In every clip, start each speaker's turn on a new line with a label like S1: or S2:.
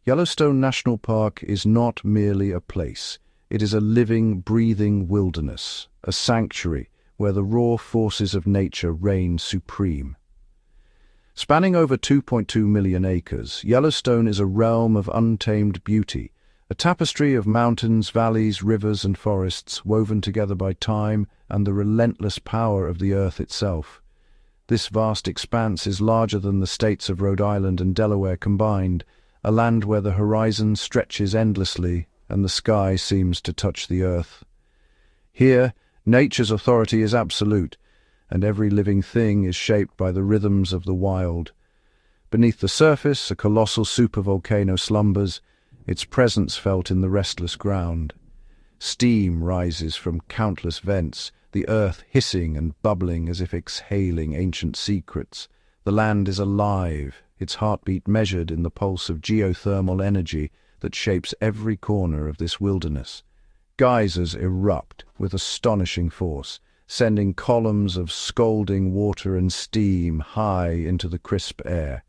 S1: Yellowstone National Park is not merely a place. It is a living, breathing wilderness, a sanctuary where the raw forces of nature reign supreme. Spanning over 2.2 million acres, Yellowstone is a realm of untamed beauty, a tapestry of mountains, valleys, rivers, and forests woven together by time and the relentless power of the earth itself. This vast expanse is larger than the states of Rhode Island and Delaware combined, a land where the horizon stretches endlessly and the sky seems to touch the earth. Here, nature's authority is absolute, and every living thing is shaped by the rhythms of the wild. Beneath the surface, a colossal supervolcano slumbers, its presence felt in the restless ground. Steam rises from countless vents, the earth hissing and bubbling as if exhaling ancient secrets. The land is alive, its heartbeat measured in the pulse of geothermal energy that shapes every corner of this wilderness. Geysers erupt with astonishing force, sending columns of scalding water and steam high into the crisp air.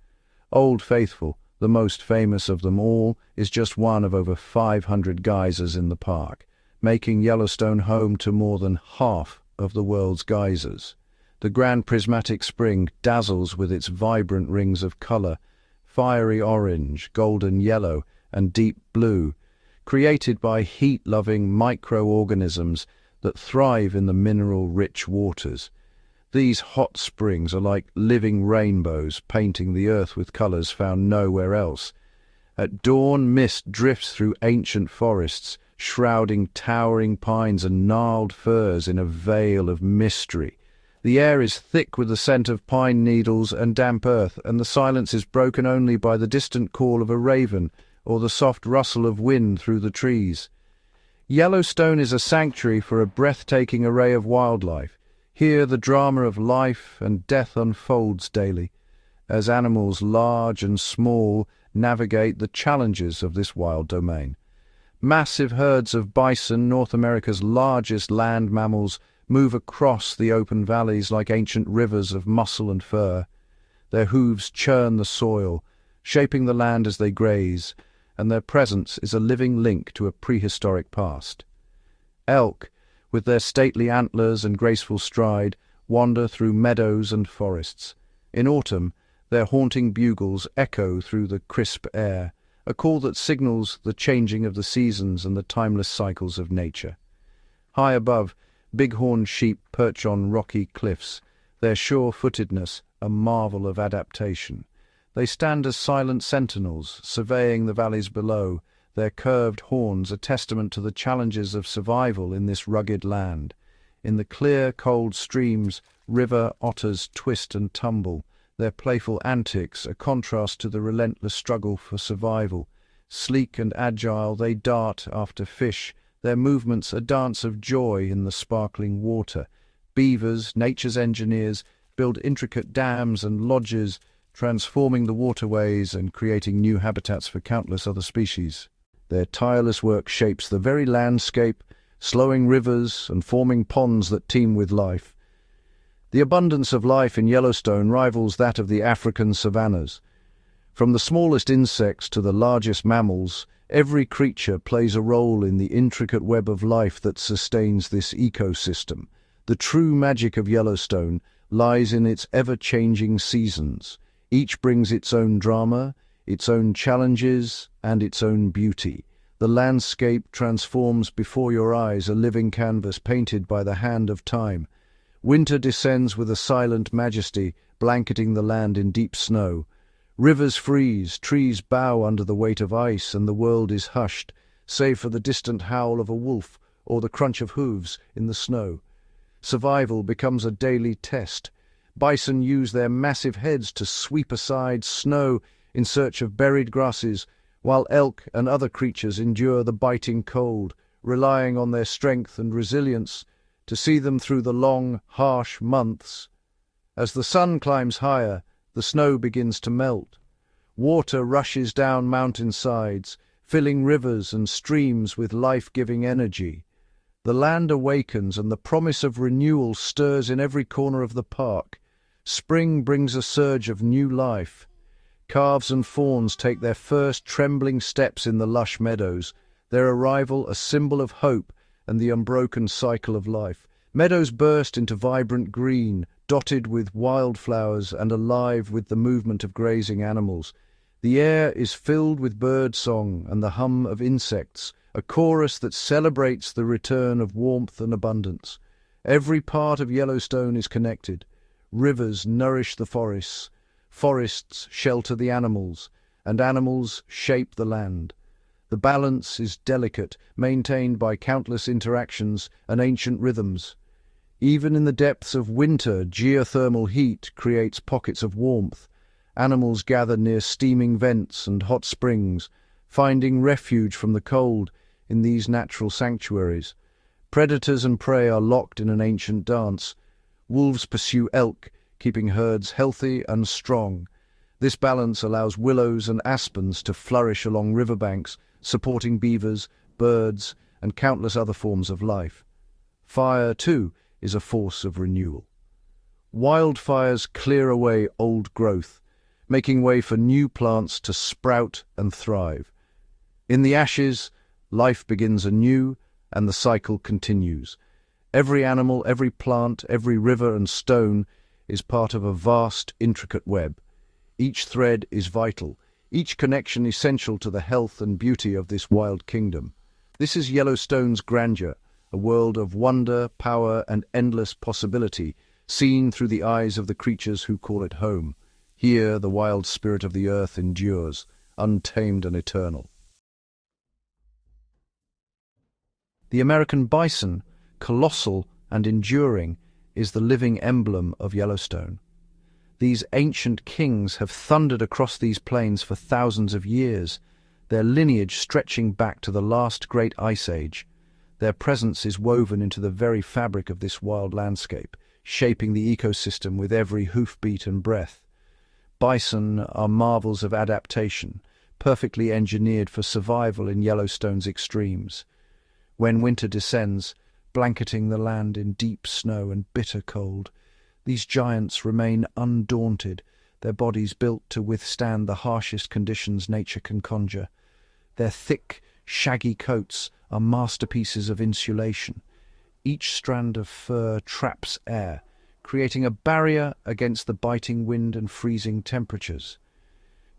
S1: Old Faithful, the most famous of them all, is just one of over 500 geysers in the park, making Yellowstone home to more than half of the world's geysers. The Grand Prismatic Spring dazzles with its vibrant rings of color, fiery orange, golden yellow, and deep blue, created by heat-loving microorganisms that thrive in the mineral-rich waters. These hot springs are like living rainbows, painting the earth with colors found nowhere else. At dawn, mist drifts through ancient forests, shrouding towering pines and gnarled firs in a veil of mystery. The air is thick with the scent of pine needles and damp earth, and the silence is broken only by the distant call of a raven or the soft rustle of wind through the trees. Yellowstone is a sanctuary for a breathtaking array of wildlife. Here the drama of life and death unfolds daily, as animals large and small navigate the challenges of this wild domain. Massive herds of bison, North America's largest land mammals, move across the open valleys like ancient rivers of muscle and fur. Their hooves churn the soil, shaping the land as they graze, and their presence is a living link to a prehistoric past. Elk, with their stately antlers and graceful stride, wander through meadows and forests. In autumn, their haunting bugles echo through the crisp air, a call that signals the changing of the seasons and the timeless cycles of nature. High above, bighorn sheep perch on rocky cliffs, their sure-footedness a marvel of adaptation. They stand as silent sentinels, surveying the valleys below, their curved horns a testament to the challenges of survival in this rugged land. In the clear, cold streams, river otters twist and tumble, their playful antics a contrast to the relentless struggle for survival. Sleek and agile, they dart after fish, their movements a dance of joy in the sparkling water. Beavers, nature's engineers, build intricate dams and lodges, transforming the waterways and creating new habitats for countless other species. Their tireless work shapes the very landscape, slowing rivers and forming ponds that teem with life. The abundance of life in Yellowstone rivals that of the African savannas. From the smallest insects to the largest mammals, every creature plays a role in the intricate web of life that sustains this ecosystem. The true magic of Yellowstone lies in its ever-changing seasons. Each brings its own drama, its own challenges, and its own beauty. The landscape transforms before your eyes, a living canvas painted by the hand of time. Winter descends with a silent majesty, blanketing the land in deep snow. Rivers freeze, trees bow under the weight of ice, and the world is hushed, save for the distant howl of a wolf or the crunch of hooves in the snow. Survival becomes a daily test. Bison use their massive heads to sweep aside snow in search of buried grasses, while elk and other creatures endure the biting cold, relying on their strength and resilience to see them through the long, harsh months. As the sun climbs higher, the snow begins to melt. Water rushes down mountainsides, filling rivers and streams with life-giving energy. The land awakens, and the promise of renewal stirs in every corner of the park. Spring brings a surge of new life. Calves and fawns take their first trembling steps in the lush meadows, their arrival a symbol of hope and the unbroken cycle of life. Meadows burst into vibrant green, dotted with wildflowers and alive with the movement of grazing animals. The air is filled with bird song and the hum of insects, a chorus that celebrates the return of warmth and abundance. Every part of Yellowstone is connected. Rivers nourish the forests, forests shelter the animals, and animals shape the land. The balance is delicate, maintained by countless interactions and ancient rhythms. Even in the depths of winter, geothermal heat creates pockets of warmth. Animals gather near steaming vents and hot springs, finding refuge from the cold in these natural sanctuaries. Predators and prey are locked in an ancient dance. Wolves pursue elk, keeping herds healthy and strong. This balance allows willows and aspens to flourish along riverbanks, supporting beavers, birds, and countless other forms of life. Fire, too, is a force of renewal. Wildfires clear away old growth, making way for new plants to sprout and thrive. In the ashes, life begins anew, and the cycle continues. Every animal, every plant, every river and stone is part of a vast, intricate web. Each thread is vital, each connection essential to the health and beauty of this wild kingdom. This is Yellowstone's grandeur, a world of wonder, power, and endless possibility, seen through the eyes of the creatures who call it home. Here, the wild spirit of the earth endures, untamed and eternal. The American bison, colossal and enduring, is the living emblem of Yellowstone. These ancient kings have thundered across these plains for thousands of years, their lineage stretching back to the last great ice age. Their presence is woven into the very fabric of this wild landscape, shaping the ecosystem with every hoofbeat and breath. Bison are marvels of adaptation, perfectly engineered for survival in Yellowstone's extremes. When winter descends, blanketing the land in deep snow and bitter cold, these giants remain undaunted, their bodies built to withstand the harshest conditions nature can conjure. Their thick, shaggy coats are masterpieces of insulation. Each strand of fur traps air, creating a barrier against the biting wind and freezing temperatures.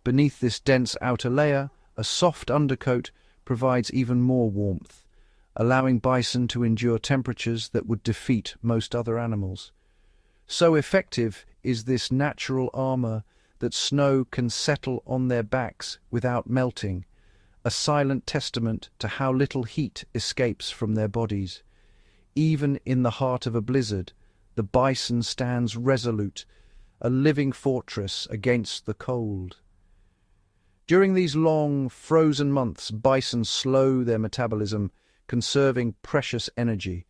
S1: Beneath this dense outer layer, a soft undercoat provides even more warmth, allowing bison to endure temperatures that would defeat most other animals. So effective is this natural armor that snow can settle on their backs without melting, a silent testament to how little heat escapes from their bodies. Even in the heart of a blizzard, the bison stands resolute, a living fortress against the cold. During these long, frozen months, bison slow their metabolism, conserving precious energy.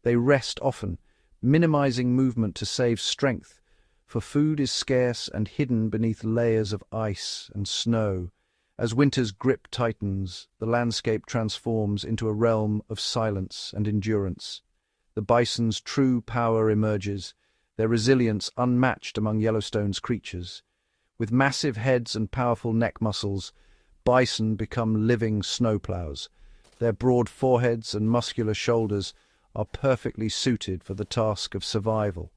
S1: They rest often, minimizing movement to save strength, for food is scarce and hidden beneath layers of ice and snow. As winter's grip tightens, the landscape transforms into a realm of silence and endurance. The bison's true power emerges, their resilience unmatched among Yellowstone's creatures. With massive heads and powerful neck muscles, bison become living snowplows. Their broad foreheads and muscular shoulders are perfectly suited for the task of survival.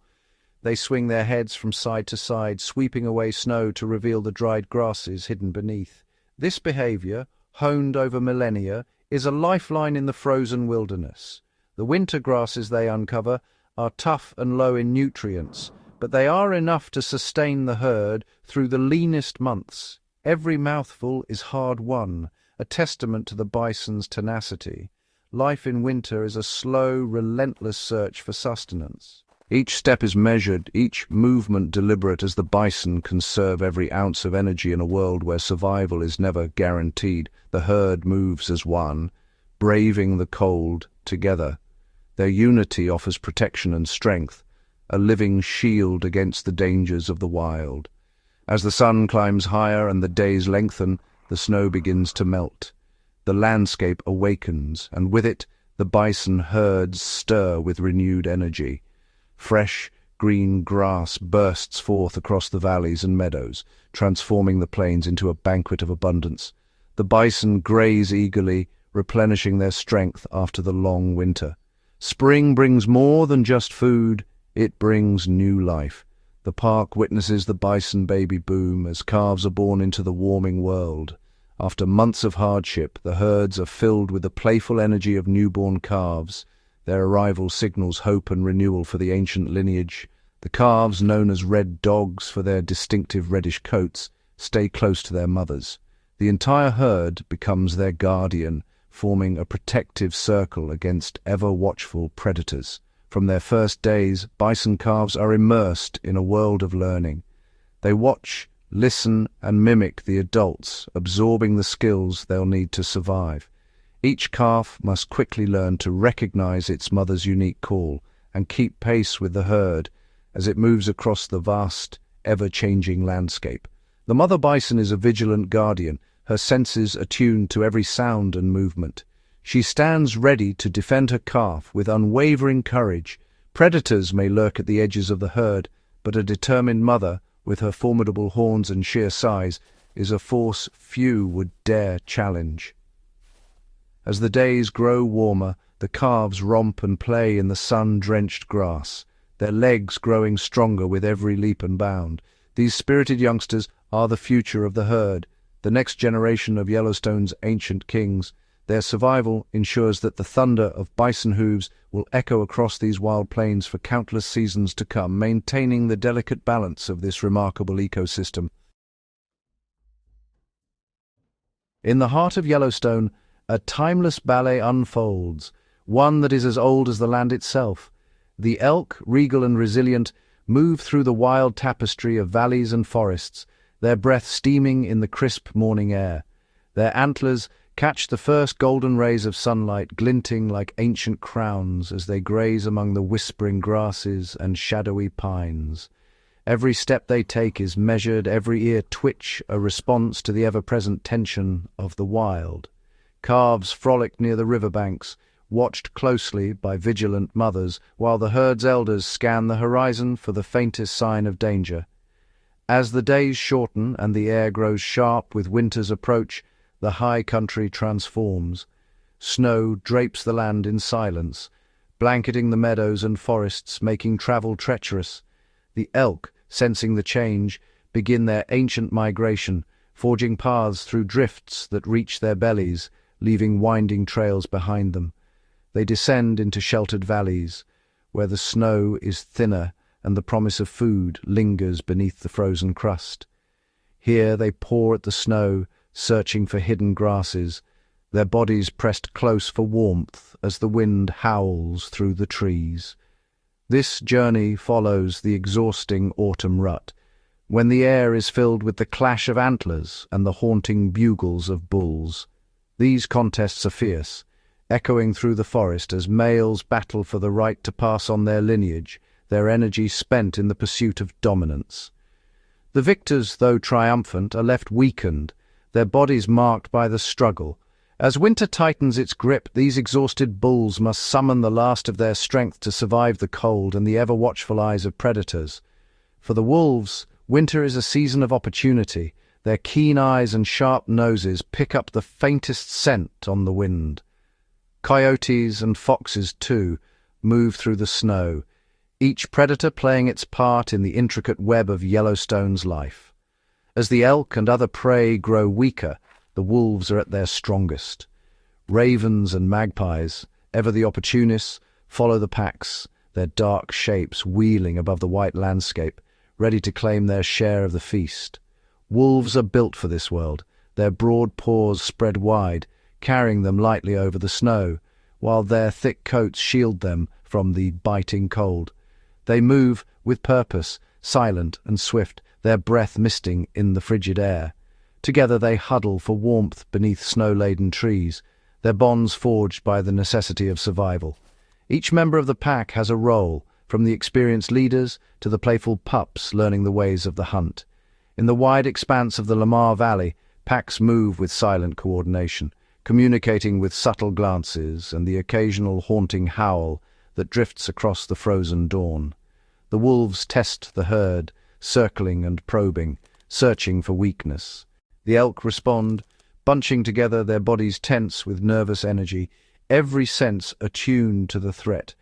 S1: They swing their heads from side to side, sweeping away snow to reveal the dried grasses hidden beneath. This behavior, honed over millennia, is a lifeline in the frozen wilderness. The winter grasses they uncover are tough and low in nutrients, but they are enough to sustain the herd through the leanest months. Every mouthful is hard-won, a testament to the bison's tenacity. Life in winter is a slow, relentless search for sustenance. Each step is measured, each movement deliberate, as the bison conserve every ounce of energy in a world where survival is never guaranteed. The herd moves as one, braving the cold together. Their unity offers protection and strength, a living shield against the dangers of the wild. As the sun climbs higher and the days lengthen, the snow begins to melt. The landscape awakens, and with it, the bison herds stir with renewed energy. Fresh, Green grass bursts forth across the valleys and meadows, transforming the plains into a banquet of abundance. The bison graze eagerly, replenishing their strength after the long winter. Spring brings more than just food, it brings new life. The park witnesses the bison baby boom as calves are born into the warming world. After months of hardship, the herds are filled with the playful energy of newborn calves. Their arrival signals hope and renewal for the ancient lineage. The calves, known as red dogs for their distinctive reddish coats, stay close to their mothers. The entire herd becomes their guardian, forming a protective circle against ever-watchful predators. From their first days, bison calves are immersed in a world of learning. They watch, listen, and mimic the adults, absorbing the skills they'll need to survive. Each calf must quickly learn to recognize its mother's unique call and keep pace with the herd as it moves across the vast, ever-changing landscape. The mother bison is a vigilant guardian, her senses attuned to every sound and movement. She stands ready to defend her calf with unwavering courage. Predators may lurk at the edges of the herd, but a determined mother, with her formidable horns and sheer size, is a force few would dare challenge. As the days grow warmer, the calves romp and play in the sun-drenched grass, their legs growing stronger with every leap and bound. These spirited youngsters are the future of the herd, the next generation of Yellowstone's ancient kings. Their survival ensures that the thunder of bison hooves will echo across these wild plains for countless seasons to come, maintaining the delicate balance of this remarkable ecosystem. In the heart of Yellowstone, a timeless ballet unfolds, one that is as old as the land itself. The elk, regal and resilient, move through the wild tapestry of valleys and forests, their breath steaming in the crisp morning air. Their antlers catch the first golden rays of sunlight, glinting like ancient crowns as they graze among the whispering grasses and shadowy pines. Every step they take is measured, every ear twitch a response to the ever-present tension of the wild. Calves frolic near the riverbanks, watched closely by vigilant mothers, while the herd's elders scan the horizon for the faintest sign of danger. As the days shorten and the air grows sharp with winter's approach, the high country transforms. Snow drapes the land in silence, blanketing the meadows and forests, making travel treacherous. The elk, sensing the change, begin their ancient migration, forging paths through drifts that reach their bellies, leaving winding trails behind them. They descend into sheltered valleys, where the snow is thinner and the promise of food lingers beneath the frozen crust. Here they paw at the snow, searching for hidden grasses, their bodies pressed close for warmth as the wind howls through the trees. This journey follows the exhausting autumn rut, when the air is filled with the clash of antlers and the haunting bugles of bulls. These contests are fierce, echoing through the forest as males battle for the right to pass on their lineage, their energy spent in the pursuit of dominance. The victors, though triumphant, are left weakened, their bodies marked by the struggle. As winter tightens its grip, these exhausted bulls must summon the last of their strength to survive the cold and the ever-watchful eyes of predators. For the wolves, winter is a season of opportunity. Their keen eyes and sharp noses pick up the faintest scent on the wind. Coyotes and foxes, too, move through the snow, each predator playing its part in the intricate web of Yellowstone's life. As the elk and other prey grow weaker, the wolves are at their strongest. Ravens and magpies, ever the opportunists, follow the packs, their dark shapes wheeling above the white landscape, ready to claim their share of the feast. Wolves are built for this world, their broad paws spread wide, carrying them lightly over the snow, while their thick coats shield them from the biting cold. They move with purpose, silent and swift, their breath misting in the frigid air. Together they huddle for warmth beneath snow-laden trees, their bonds forged by the necessity of survival. Each member of the pack has a role, from the experienced leaders to the playful pups learning the ways of the hunt. In the wide expanse of the Lamar Valley, packs move with silent coordination, communicating with subtle glances and the occasional haunting howl that drifts across the frozen dawn. The wolves test the herd, circling and probing, searching for weakness. The elk respond, bunching together, their bodies tense with nervous energy, every sense attuned to the threat.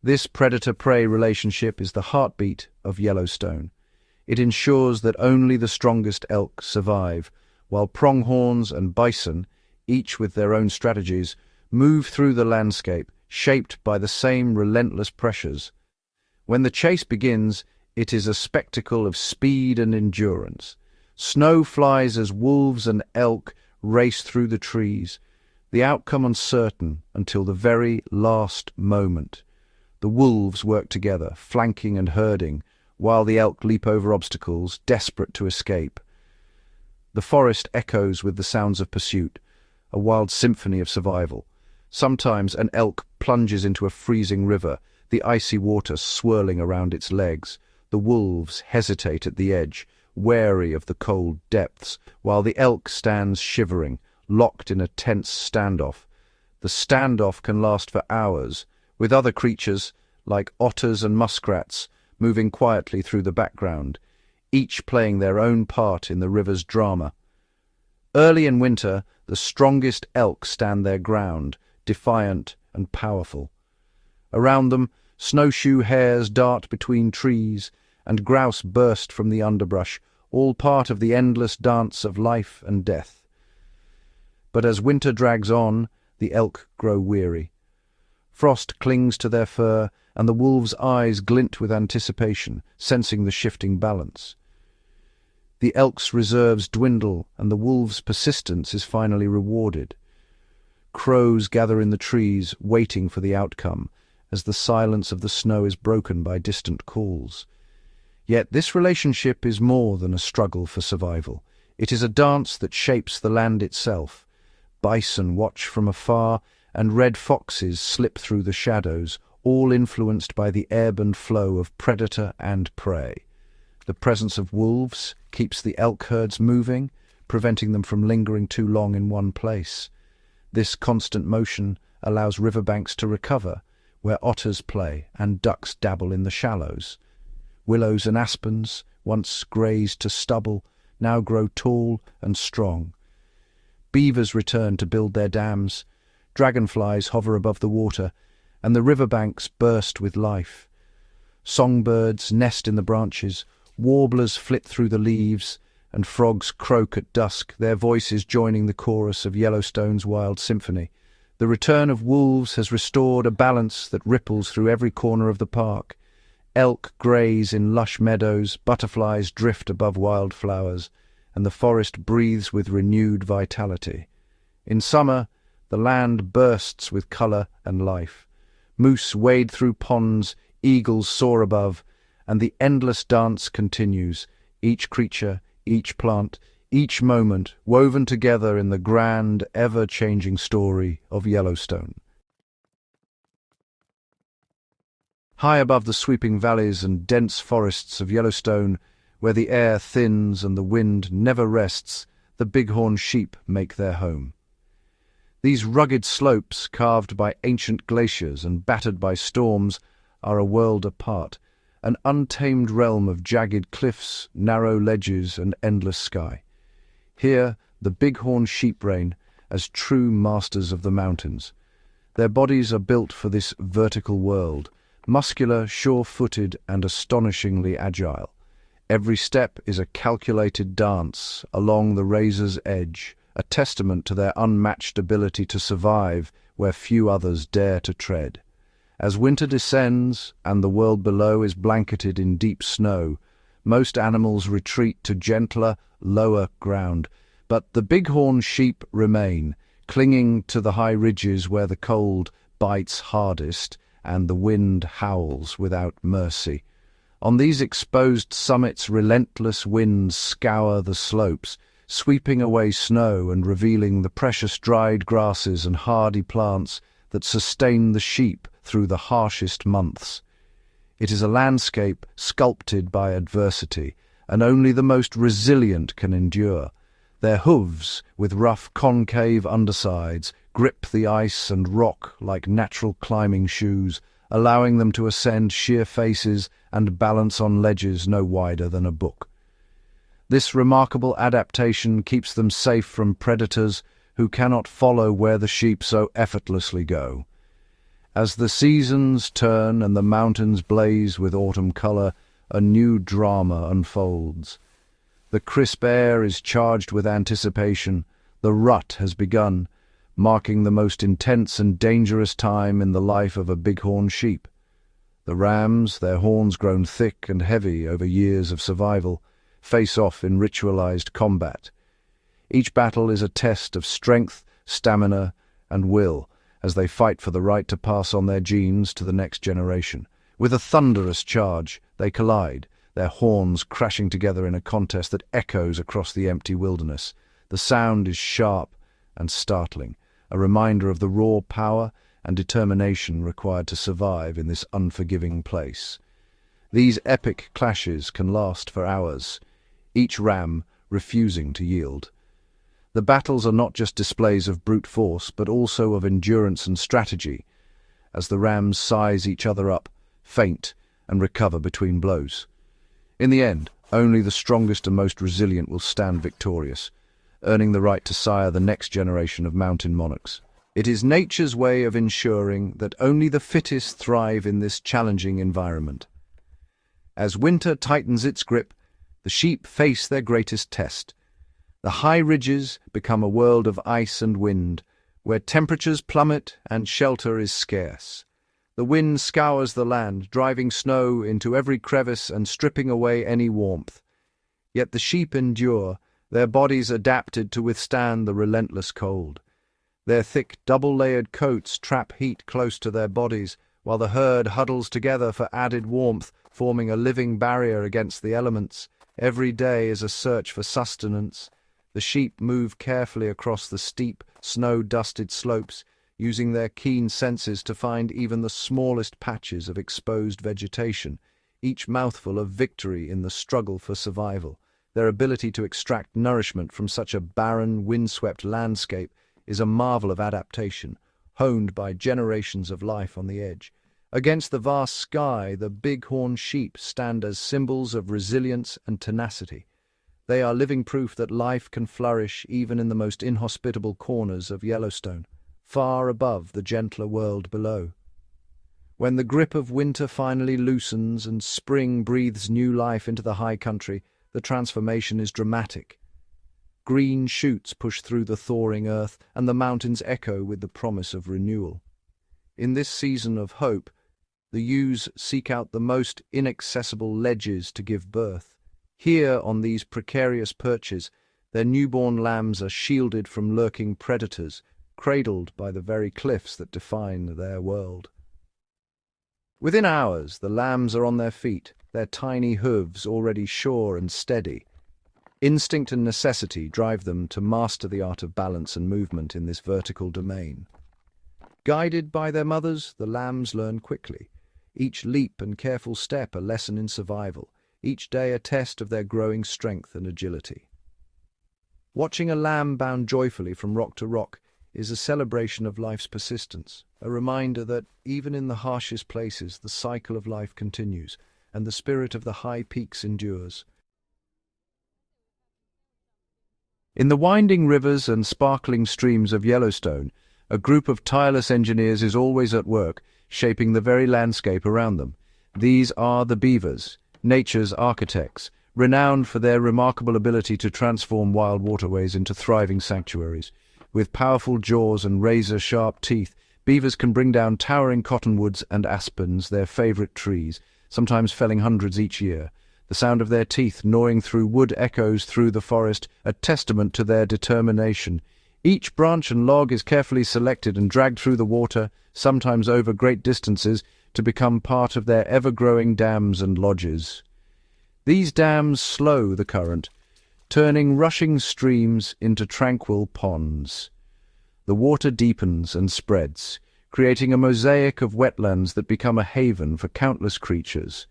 S1: This predator-prey relationship is the heartbeat of Yellowstone. It ensures that only the strongest elk survive, while pronghorns and bison, each with their own strategies, move through the landscape, shaped by the same relentless pressures. When the chase begins, it is a spectacle of speed and endurance. Snow flies as wolves and elk race through the trees, the outcome uncertain until the very last moment. The wolves work together, flanking and herding, while the elk leap over obstacles, desperate to escape. The forest echoes with the sounds of pursuit, a wild symphony of survival. Sometimes an elk plunges into a freezing river, the icy water swirling around its legs. The wolves hesitate at the edge, wary of the cold depths, while the elk stands shivering, locked in a tense standoff. The standoff can last for hours, with other creatures, like otters and muskrats, moving quietly through the background, each playing their own part in the river's drama. Early in winter, the strongest elk stand their ground, defiant and powerful. Around them, snowshoe hares dart between trees, and grouse burst from the underbrush, all part of the endless dance of life and death. But as winter drags on, the elk grow weary. Frost clings to their fur, and the wolves' eyes glint with anticipation, sensing the shifting balance. The elk's reserves dwindle, and the wolves' persistence is finally rewarded. Crows gather in the trees, waiting for the outcome, as the silence of the snow is broken by distant calls. Yet this relationship is more than a struggle for survival. It is a dance that shapes the land itself. Bison watch from afar, and red foxes slip through the shadows, all influenced by the ebb and flow of predator and prey. The presence of wolves keeps the elk herds moving, preventing them from lingering too long in one place. This constant motion allows riverbanks to recover, where otters play and ducks dabble in the shallows. Willows and aspens, once grazed to stubble, now grow tall and strong. Beavers return to build their dams, dragonflies hover above the water, and the riverbanks burst with life. Songbirds nest in the branches, warblers flit through the leaves, and frogs croak at dusk, their voices joining the chorus of Yellowstone's wild symphony. The return of wolves has restored a balance that ripples through every corner of the park. Elk graze in lush meadows, butterflies drift above wildflowers, and the forest breathes with renewed vitality. In summer, the land bursts with colour and life. Moose wade through ponds, eagles soar above, and the endless dance continues, each creature, each plant, each moment woven together in the grand, ever-changing story of Yellowstone. High above the sweeping valleys and dense forests of Yellowstone, where the air thins and the wind never rests, the bighorn sheep make their home. These rugged slopes, carved by ancient glaciers and battered by storms, are a world apart, an untamed realm of jagged cliffs, narrow ledges, and endless sky. Here, the bighorn sheep reign as true masters of the mountains. Their bodies are built for this vertical world, muscular, sure-footed, and astonishingly agile. Every step is a calculated dance along the razor's edge, a testament to their unmatched ability to survive where few others dare to tread. As winter descends and the world below is blanketed in deep snow, most animals retreat to gentler, lower ground, but the bighorn sheep remain, clinging to the high ridges where the cold bites hardest and the wind howls without mercy. On these exposed summits, relentless winds scour the slopes, sweeping away snow and revealing the precious dried grasses and hardy plants that sustain the sheep through the harshest months. It is a landscape sculpted by adversity, and only the most resilient can endure. Their hooves, with rough concave undersides, grip the ice and rock like natural climbing shoes, allowing them to ascend sheer faces and balance on ledges no wider than a book. This remarkable adaptation keeps them safe from predators who cannot follow where the sheep so effortlessly go. As the seasons turn and the mountains blaze with autumn color, a new drama unfolds. The crisp air is charged with anticipation. The rut has begun, marking the most intense and dangerous time in the life of a bighorn sheep. The rams, their horns grown thick and heavy over years of survival, face off in ritualized combat. Each battle is a test of strength, stamina, and will, as they fight for the right to pass on their genes to the next generation. With a thunderous charge, they collide, their horns crashing together in a contest that echoes across the empty wilderness. The sound is sharp and startling, a reminder of the raw power and determination required to survive in this unforgiving place. These epic clashes can last for hours, each ram refusing to yield. The battles are not just displays of brute force, but also of endurance and strategy, as the rams size each other up, feint, and recover between blows. In the end, only the strongest and most resilient will stand victorious, earning the right to sire the next generation of mountain monarchs. It is nature's way of ensuring that only the fittest thrive in this challenging environment. As winter tightens its grip, the sheep face their greatest test. The high ridges become a world of ice and wind, where temperatures plummet and shelter is scarce. The wind scours the land, driving snow into every crevice and stripping away any warmth. Yet the sheep endure, their bodies adapted to withstand the relentless cold. Their thick, double-layered coats trap heat close to their bodies, while the herd huddles together for added warmth, forming a living barrier against the elements. Every day is a search for sustenance. The sheep move carefully across the steep, snow-dusted slopes, using their keen senses to find even the smallest patches of exposed vegetation, each mouthful of victory in the struggle for survival. Their ability to extract nourishment from such a barren, windswept landscape is a marvel of adaptation, honed by generations of life on the edge. Against the vast sky, the bighorn sheep stand as symbols of resilience and tenacity. They are living proof that life can flourish even in the most inhospitable corners of Yellowstone, far above the gentler world below. When the grip of winter finally loosens and spring breathes new life into the high country, the transformation is dramatic. Green shoots push through the thawing earth, and the mountains echo with the promise of renewal. In this season of hope, the ewes seek out the most inaccessible ledges to give birth. Here, on these precarious perches, their newborn lambs are shielded from lurking predators, cradled by the very cliffs that define their world. Within hours, the lambs are on their feet, their tiny hooves already sure and steady. Instinct and necessity drive them to master the art of balance and movement in this vertical domain. Guided by their mothers, the lambs learn quickly. Each leap and careful step a lesson in survival, each day a test of their growing strength and agility. Watching a lamb bound joyfully from rock to rock is a celebration of life's persistence, a reminder that, even in the harshest places, the cycle of life continues, and the spirit of the high peaks endures. In the winding rivers and sparkling streams of Yellowstone, a group of tireless engineers is always at work, shaping the very landscape around them. These are the beavers, nature's architects, renowned for their remarkable ability to transform wild waterways into thriving sanctuaries. With powerful jaws and razor-sharp teeth, beavers can bring down towering cottonwoods and aspens, their favorite trees, sometimes felling hundreds each year. The sound of their teeth gnawing through wood echoes through the forest, a testament to their determination. Each branch and log is carefully selected and dragged through the water, sometimes over great distances, to become part of their ever-growing dams and lodges. These dams slow the current, turning rushing streams into tranquil ponds. The water deepens and spreads, creating a mosaic of wetlands that become a haven for countless creatures.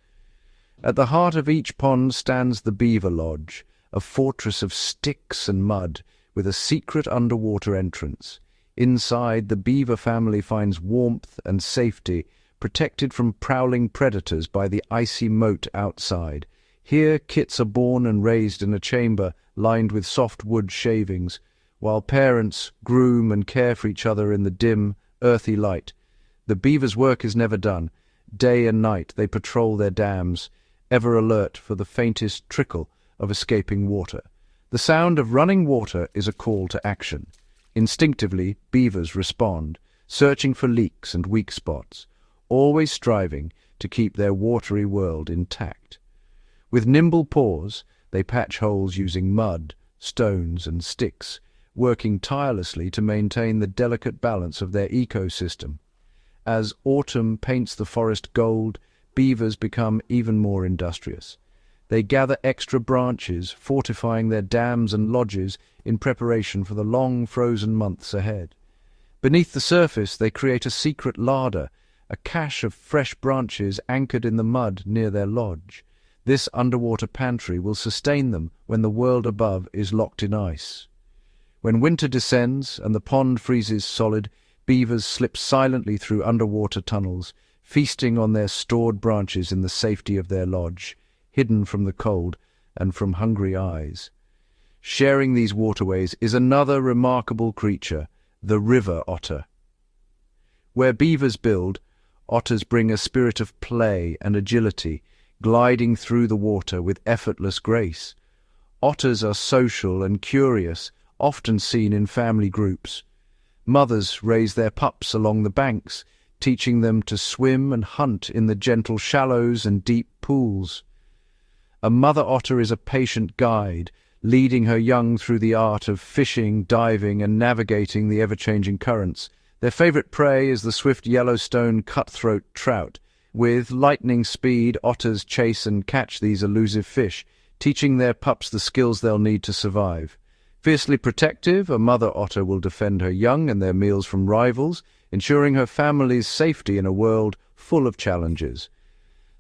S1: At the heart of each pond stands the Beaver Lodge, a fortress of sticks and mud with a secret underwater entrance. Inside, the beaver family finds warmth and safety, protected from prowling predators by the icy moat outside. Here, kits are born and raised in a chamber lined with soft wood shavings, while parents groom and care for each other in the dim, earthy light. The beavers' work is never done. Day and night they patrol their dams, ever alert for the faintest trickle of escaping water. The sound of running water is a call to action. Instinctively, beavers respond, searching for leaks and weak spots, always striving to keep their watery world intact. With nimble paws, they patch holes using mud, stones, and sticks, working tirelessly to maintain the delicate balance of their ecosystem. As autumn paints the forest gold, beavers become even more industrious. They gather extra branches, fortifying their dams and lodges in preparation for the long frozen months ahead. Beneath the surface, they create a secret larder, a cache of fresh branches anchored in the mud near their lodge. This underwater pantry will sustain them when the world above is locked in ice. When winter descends and the pond freezes solid, beavers slip silently through underwater tunnels, feasting on their stored branches in the safety of their lodge, hidden from the cold and from hungry eyes. Sharing these waterways is another remarkable creature, the river otter. Where beavers build, otters bring a spirit of play and agility, gliding through the water with effortless grace. Otters are social and curious, often seen in family groups. Mothers raise their pups along the banks, teaching them to swim and hunt in the gentle shallows and deep pools. A mother otter is a patient guide, leading her young through the art of fishing, diving, and navigating the ever-changing currents. Their favorite prey is the swift Yellowstone cutthroat trout. With lightning speed, otters chase and catch these elusive fish, teaching their pups the skills they'll need to survive. Fiercely protective, a mother otter will defend her young and their meals from rivals, ensuring her family's safety in a world full of challenges.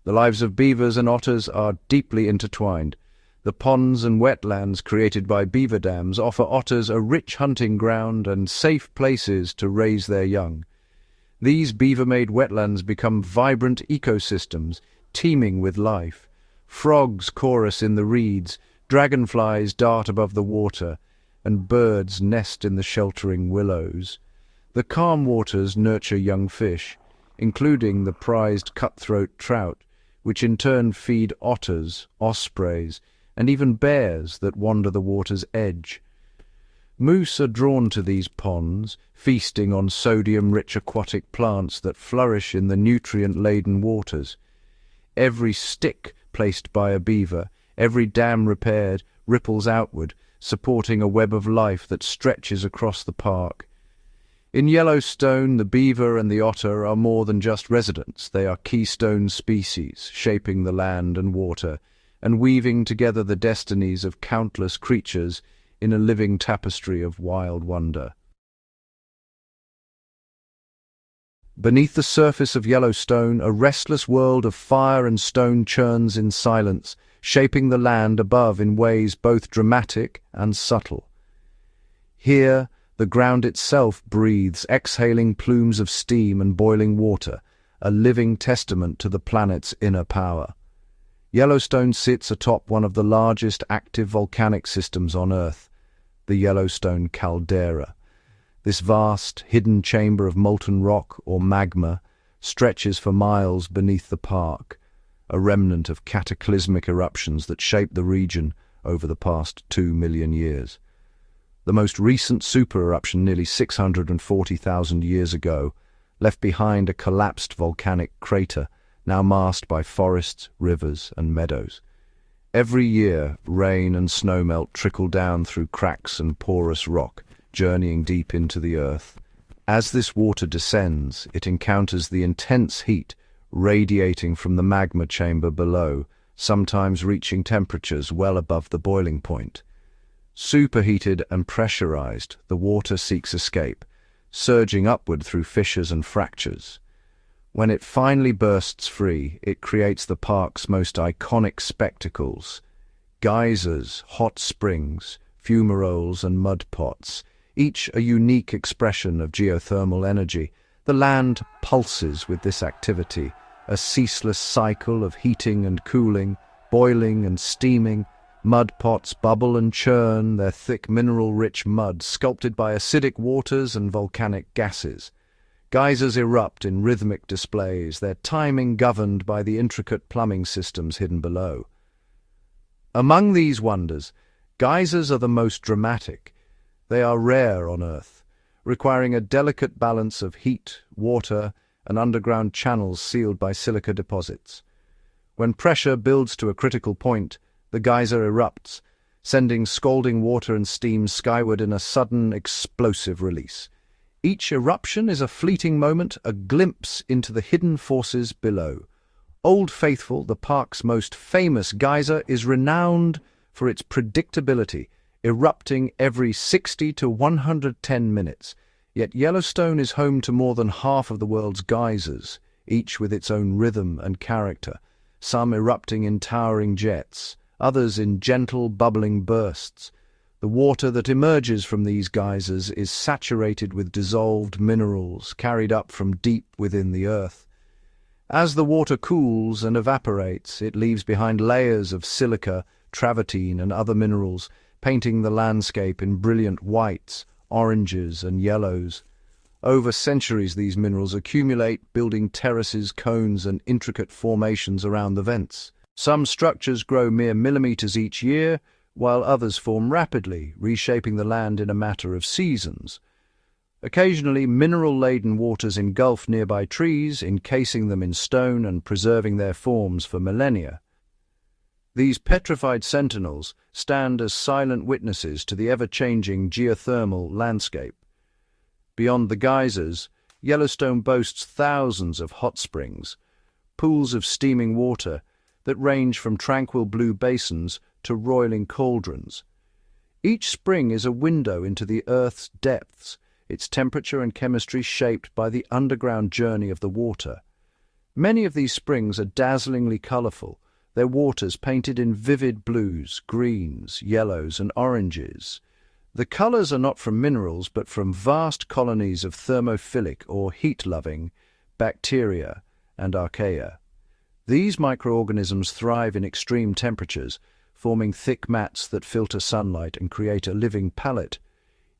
S1: The lives of beavers and otters are deeply intertwined. The ponds and wetlands created by beaver dams offer otters a rich hunting ground and safe places to raise their young. These beaver-made wetlands become vibrant ecosystems, teeming with life. Frogs chorus in the reeds, dragonflies dart above the water, and birds nest in the sheltering willows. The calm waters nurture young fish, including the prized cutthroat trout, which in turn feed otters, ospreys, and even bears that wander the water's edge. Moose are drawn to these ponds, feasting on sodium-rich aquatic plants that flourish in the nutrient-laden waters. Every stick placed by a beaver, every dam repaired, ripples outward, supporting a web of life that stretches across the park. In Yellowstone, the beaver and the otter are more than just residents. They are keystone species, shaping the land and water, and weaving together the destinies of countless creatures in a living tapestry of wild wonder. Beneath the surface of Yellowstone, a restless world of fire and stone churns in silence, shaping the land above in ways both dramatic and subtle. Here, the ground itself breathes, exhaling plumes of steam and boiling water, a living testament to the planet's inner power. Yellowstone sits atop one of the largest active volcanic systems on Earth, the Yellowstone caldera. This vast, hidden chamber of molten rock, or magma, stretches for miles beneath the park, a remnant of cataclysmic eruptions that shaped the region over the past 2 million years. The most recent supereruption, nearly 640,000 years ago, left behind a collapsed volcanic crater, now masked by forests, rivers, and meadows. Every year, rain and snowmelt trickle down through cracks and porous rock, journeying deep into the earth. As this water descends, it encounters the intense heat radiating from the magma chamber below, sometimes reaching temperatures well above the boiling point. Superheated and pressurized, the water seeks escape, surging upward through fissures and fractures. When it finally bursts free, it creates the park's most iconic spectacles: geysers, hot springs, fumaroles, and mud pots, each a unique expression of geothermal energy The land pulses with this activity, a ceaseless cycle of heating and cooling, boiling and steaming. Mud pots bubble and churn, their thick mineral-rich mud sculpted by acidic waters and volcanic gases. Geysers erupt in rhythmic displays, their timing governed by the intricate plumbing systems hidden below. Among these wonders, geysers are the most dramatic. They are rare on Earth, requiring a delicate balance of heat, water, and underground channels sealed by silica deposits. When pressure builds to a critical point, the geyser erupts, sending scalding water and steam skyward in a sudden, explosive release. Each eruption is a fleeting moment, a glimpse into the hidden forces below. Old Faithful, the park's most famous geyser, is renowned for its predictability, erupting every 60 to 110 minutes. Yet Yellowstone is home to more than half of the world's geysers, each with its own rhythm and character, some erupting in towering jets, others in gentle, bubbling bursts. The water that emerges from these geysers is saturated with dissolved minerals carried up from deep within the earth. As the water cools and evaporates, it leaves behind layers of silica, travertine, and other minerals, painting the landscape in brilliant whites, oranges, and yellows. Over centuries, these minerals accumulate, building terraces, cones, and intricate formations around the vents. Some structures grow mere millimeters each year, while others form rapidly, reshaping the land in a matter of seasons. Occasionally, mineral-laden waters engulf nearby trees, encasing them in stone and preserving their forms for millennia. These petrified sentinels stand as silent witnesses to the ever-changing geothermal landscape. Beyond the geysers, Yellowstone boasts thousands of hot springs, pools of steaming water that range from tranquil blue basins to roiling cauldrons. Each spring is a window into the Earth's depths, its temperature and chemistry shaped by the underground journey of the water. Many of these springs are dazzlingly colorful, their waters painted in vivid blues, greens, yellows, and oranges. The colors are not from minerals, but from vast colonies of thermophilic or heat-loving bacteria and archaea. These microorganisms thrive in extreme temperatures, forming thick mats that filter sunlight and create a living palette.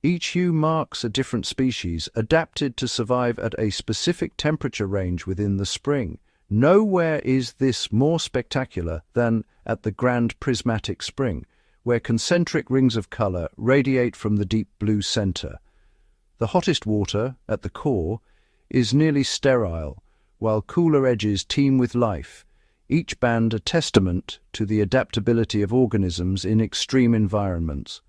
S1: Each hue marks a different species, adapted to survive at a specific temperature range within the spring. Nowhere is this more spectacular than at the Grand Prismatic Spring, where concentric rings of color radiate from the deep blue center. The hottest water, at the core, is nearly sterile, while cooler edges teem with life, each band a testament to the adaptability of organisms in extreme environments.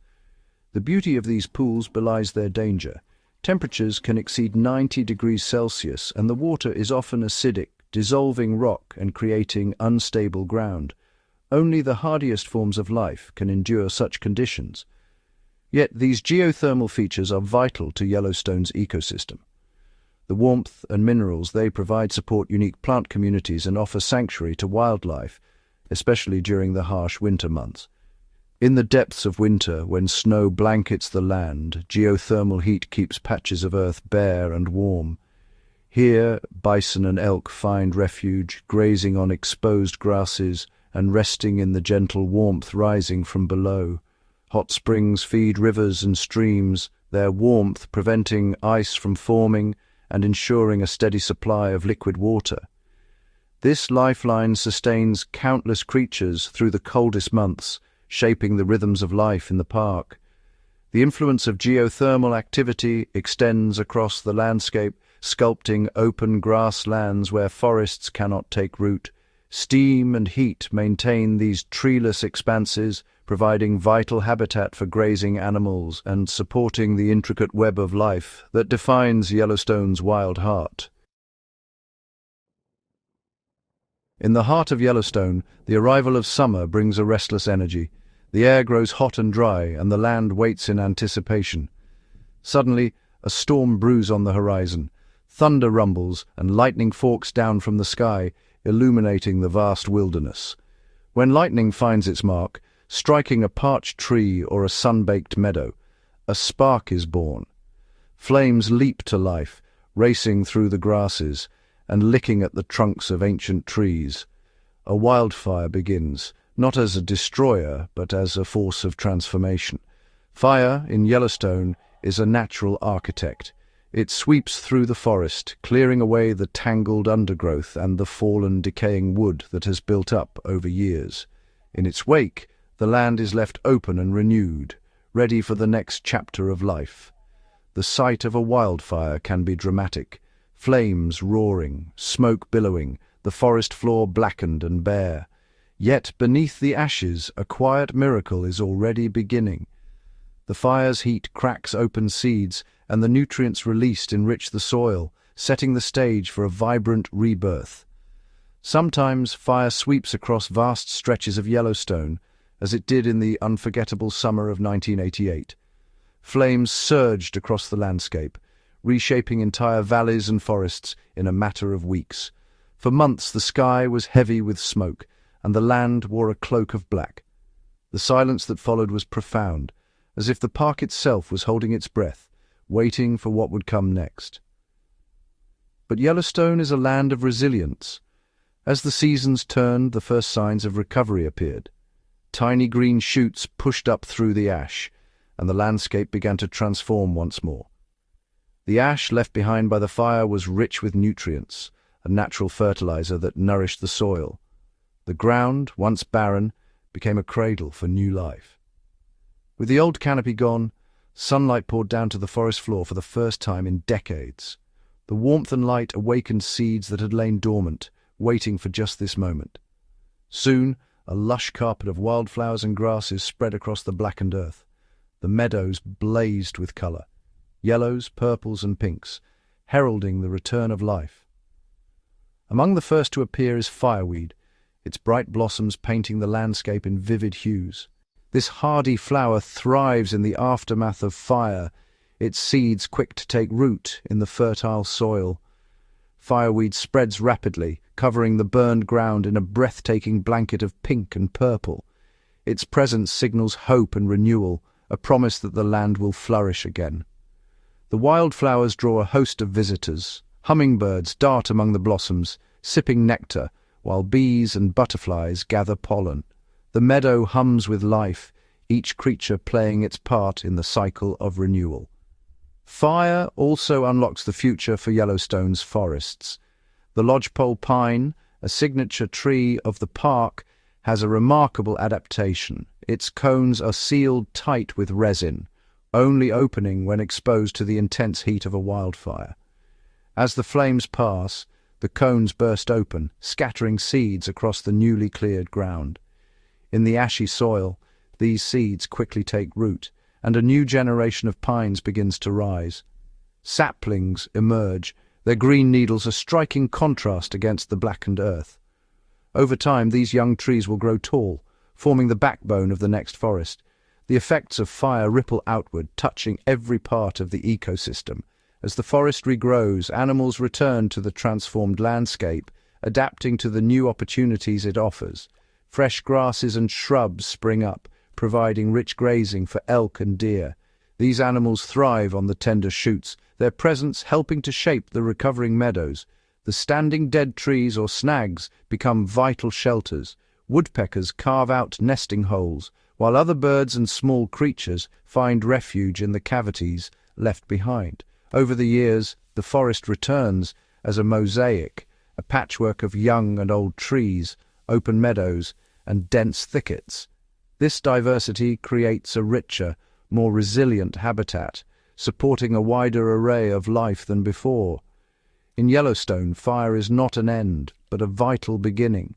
S1: The beauty of these pools belies their danger. Temperatures can exceed 90 degrees Celsius, and the water is often acidic, dissolving rock and creating unstable ground. Only the hardiest forms of life can endure such conditions. Yet these geothermal features are vital to Yellowstone's ecosystem. The warmth and minerals they provide support unique plant communities and offer sanctuary to wildlife, especially during the harsh winter months. In the depths of winter, when snow blankets the land, geothermal heat keeps patches of earth bare and warm. Here, bison and elk find refuge, grazing on exposed grasses and resting in the gentle warmth rising from below. Hot springs feed rivers and streams, their warmth preventing ice from forming and ensuring a steady supply of liquid water. This lifeline sustains countless creatures through the coldest months, shaping the rhythms of life in the park. The influence of geothermal activity extends across the landscape, sculpting open grasslands where forests cannot take root. Steam and heat maintain these treeless expanses, providing vital habitat for grazing animals and supporting the intricate web of life that defines Yellowstone's wild heart. In the heart of Yellowstone, the arrival of summer brings a restless energy. The air grows hot and dry, and the land waits in anticipation. Suddenly, a storm brews on the horizon. Thunder rumbles, and lightning forks down from the sky, illuminating the vast wilderness. When lightning finds its mark, striking a parched tree or a sun-baked meadow, a spark is born. Flames leap to life, racing through the grasses and licking at the trunks of ancient trees. A wildfire begins, not as a destroyer, but as a force of transformation. Fire, in Yellowstone, is a natural architect. It sweeps through the forest, clearing away the tangled undergrowth and the fallen, decaying wood that has built up over years. In its wake, the land is left open and renewed, ready for the next chapter of life. The sight of a wildfire can be dramatic. Flames roaring, smoke billowing, the forest floor blackened and bare. Yet beneath the ashes, a quiet miracle is already beginning. The fire's heat cracks open seeds, and the nutrients released enrich the soil, setting the stage for a vibrant rebirth. Sometimes fire sweeps across vast stretches of Yellowstone, as it did in the unforgettable summer of 1988. Flames surged across the landscape, reshaping entire valleys and forests in a matter of weeks. For months the sky was heavy with smoke, and the land wore a cloak of black. The silence that followed was profound, as if the park itself was holding its breath, waiting for what would come next. But Yellowstone is a land of resilience. As the seasons turned, the first signs of recovery appeared. Tiny green shoots pushed up through the ash, and the landscape began to transform once more. The ash left behind by the fire was rich with nutrients, a natural fertilizer that nourished the soil. The ground, once barren, became a cradle for new life. With the old canopy gone, sunlight poured down to the forest floor for the first time in decades. The warmth and light awakened seeds that had lain dormant, waiting for just this moment. Soon, a lush carpet of wildflowers and grasses spread across the blackened earth. The meadows blazed with color, yellows, purples, and pinks, heralding the return of life. Among the first to appear is fireweed, its bright blossoms painting the landscape in vivid hues. This hardy flower thrives in the aftermath of fire, its seeds quick to take root in the fertile soil. Fireweed spreads rapidly, covering the burned ground in a breathtaking blanket of pink and purple. Its presence signals hope and renewal, a promise that the land will flourish again. The wildflowers draw a host of visitors. Hummingbirds dart among the blossoms, sipping nectar, while bees and butterflies gather pollen. The meadow hums with life, each creature playing its part in the cycle of renewal. Fire also unlocks the future for Yellowstone's forests. The lodgepole pine, a signature tree of the park, has a remarkable adaptation. Its cones are sealed tight with resin, only opening when exposed to the intense heat of a wildfire. As the flames pass, the cones burst open, scattering seeds across the newly cleared ground. In the ashy soil, these seeds quickly take root, and a new generation of pines begins to rise. Saplings emerge, their green needles a striking contrast against the blackened earth. Over time, these young trees will grow tall, forming the backbone of the next forest. The effects of fire ripple outward, touching every part of the ecosystem. As the forest regrows, animals return to the transformed landscape, adapting to the new opportunities it offers. Fresh grasses and shrubs spring up, providing rich grazing for elk and deer. These animals thrive on the tender shoots, their presence helping to shape the recovering meadows. The standing dead trees or snags become vital shelters. Woodpeckers carve out nesting holes, while other birds and small creatures find refuge in the cavities left behind. Over the years, the forest returns as a mosaic, a patchwork of young and old trees, open meadows, and dense thickets. This diversity creates a richer, more resilient habitat, supporting a wider array of life than before. In Yellowstone, fire is not an end, but a vital beginning.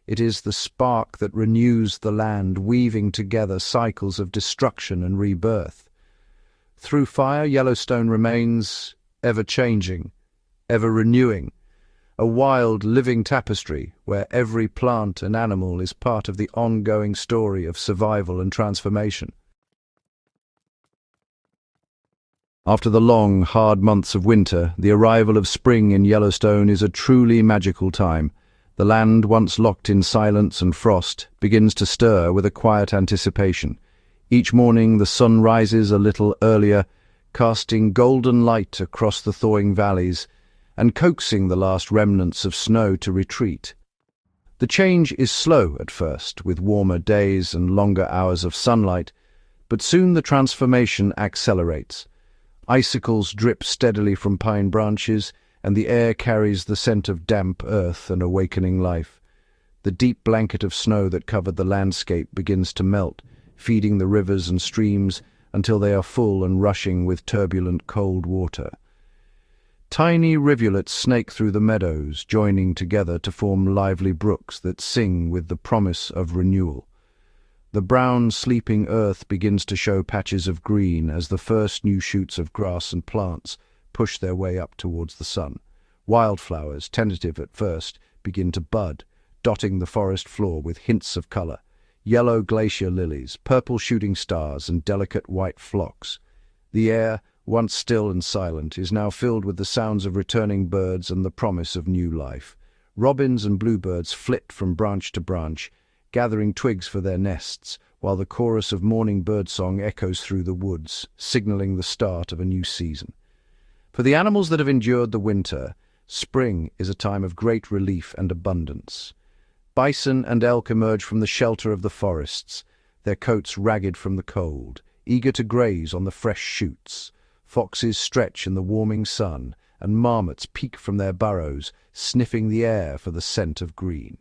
S1: It is the spark that renews the land, weaving together cycles of destruction and rebirth. Through fire, Yellowstone remains ever-changing, ever-renewing, a wild, living tapestry where every plant and animal is part of the ongoing story of survival and transformation. After the long, hard months of winter, the arrival of spring in Yellowstone is a truly magical time. The land, once locked in silence and frost, begins to stir with a quiet anticipation. Each morning the sun rises a little earlier, casting golden light across the thawing valleys and coaxing the last remnants of snow to retreat. The change is slow at first, with warmer days and longer hours of sunlight, but soon the transformation accelerates. Icicles drip steadily from pine branches, and the air carries the scent of damp earth and awakening life. The deep blanket of snow that covered the landscape begins to melt, feeding the rivers and streams until they are full and rushing with turbulent cold water. Tiny rivulets snake through the meadows, joining together to form lively brooks that sing with the promise of renewal. The brown, sleeping earth begins to show patches of green as the first new shoots of grass and plants push their way up towards the sun. Wildflowers, tentative at first, begin to bud, dotting the forest floor with hints of color. Yellow glacier lilies, purple shooting stars, and delicate white phlox. The air, once still and silent, is now filled with the sounds of returning birds and the promise of new life. Robins and bluebirds flit from branch to branch, gathering twigs for their nests, while the chorus of morning birdsong echoes through the woods, signaling the start of a new season. For the animals that have endured the winter, spring is a time of great relief and abundance. Bison and elk emerge from the shelter of the forests, their coats ragged from the cold, eager to graze on the fresh shoots. Foxes stretch in the warming sun, and marmots peek from their burrows, sniffing the air for the scent of green.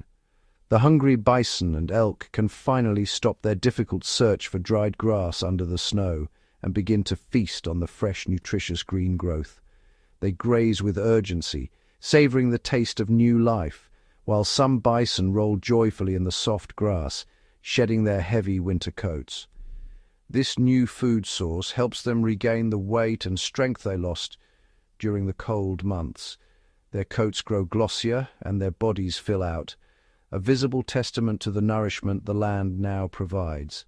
S1: The hungry bison and elk can finally stop their difficult search for dried grass under the snow and begin to feast on the fresh, nutritious green growth. They graze with urgency, savoring the taste of new life, while some bison roll joyfully in the soft grass, shedding their heavy winter coats. This new food source helps them regain the weight and strength they lost during the cold months. Their coats grow glossier and their bodies fill out, a visible testament to the nourishment the land now provides.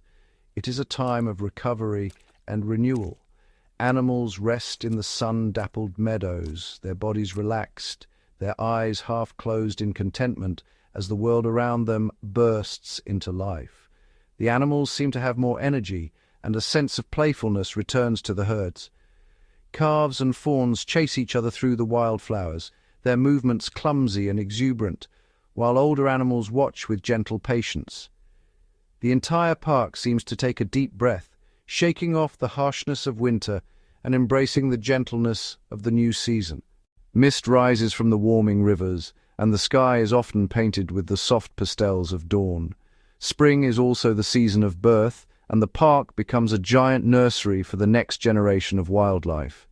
S1: It is a time of recovery and renewal. Animals rest in the sun-dappled meadows, their bodies relaxed, their eyes half-closed in contentment as the world around them bursts into life. The animals seem to have more energy, and a sense of playfulness returns to the herds. Calves and fawns chase each other through the wildflowers, their movements clumsy and exuberant, while older animals watch with gentle patience. The entire park seems to take a deep breath, shaking off the harshness of winter and embracing the gentleness of the new season. Mist rises from the warming rivers, and the sky is often painted with the soft pastels of dawn. Spring is also the season of birth, and the park becomes a giant nursery for the next generation of wildlife.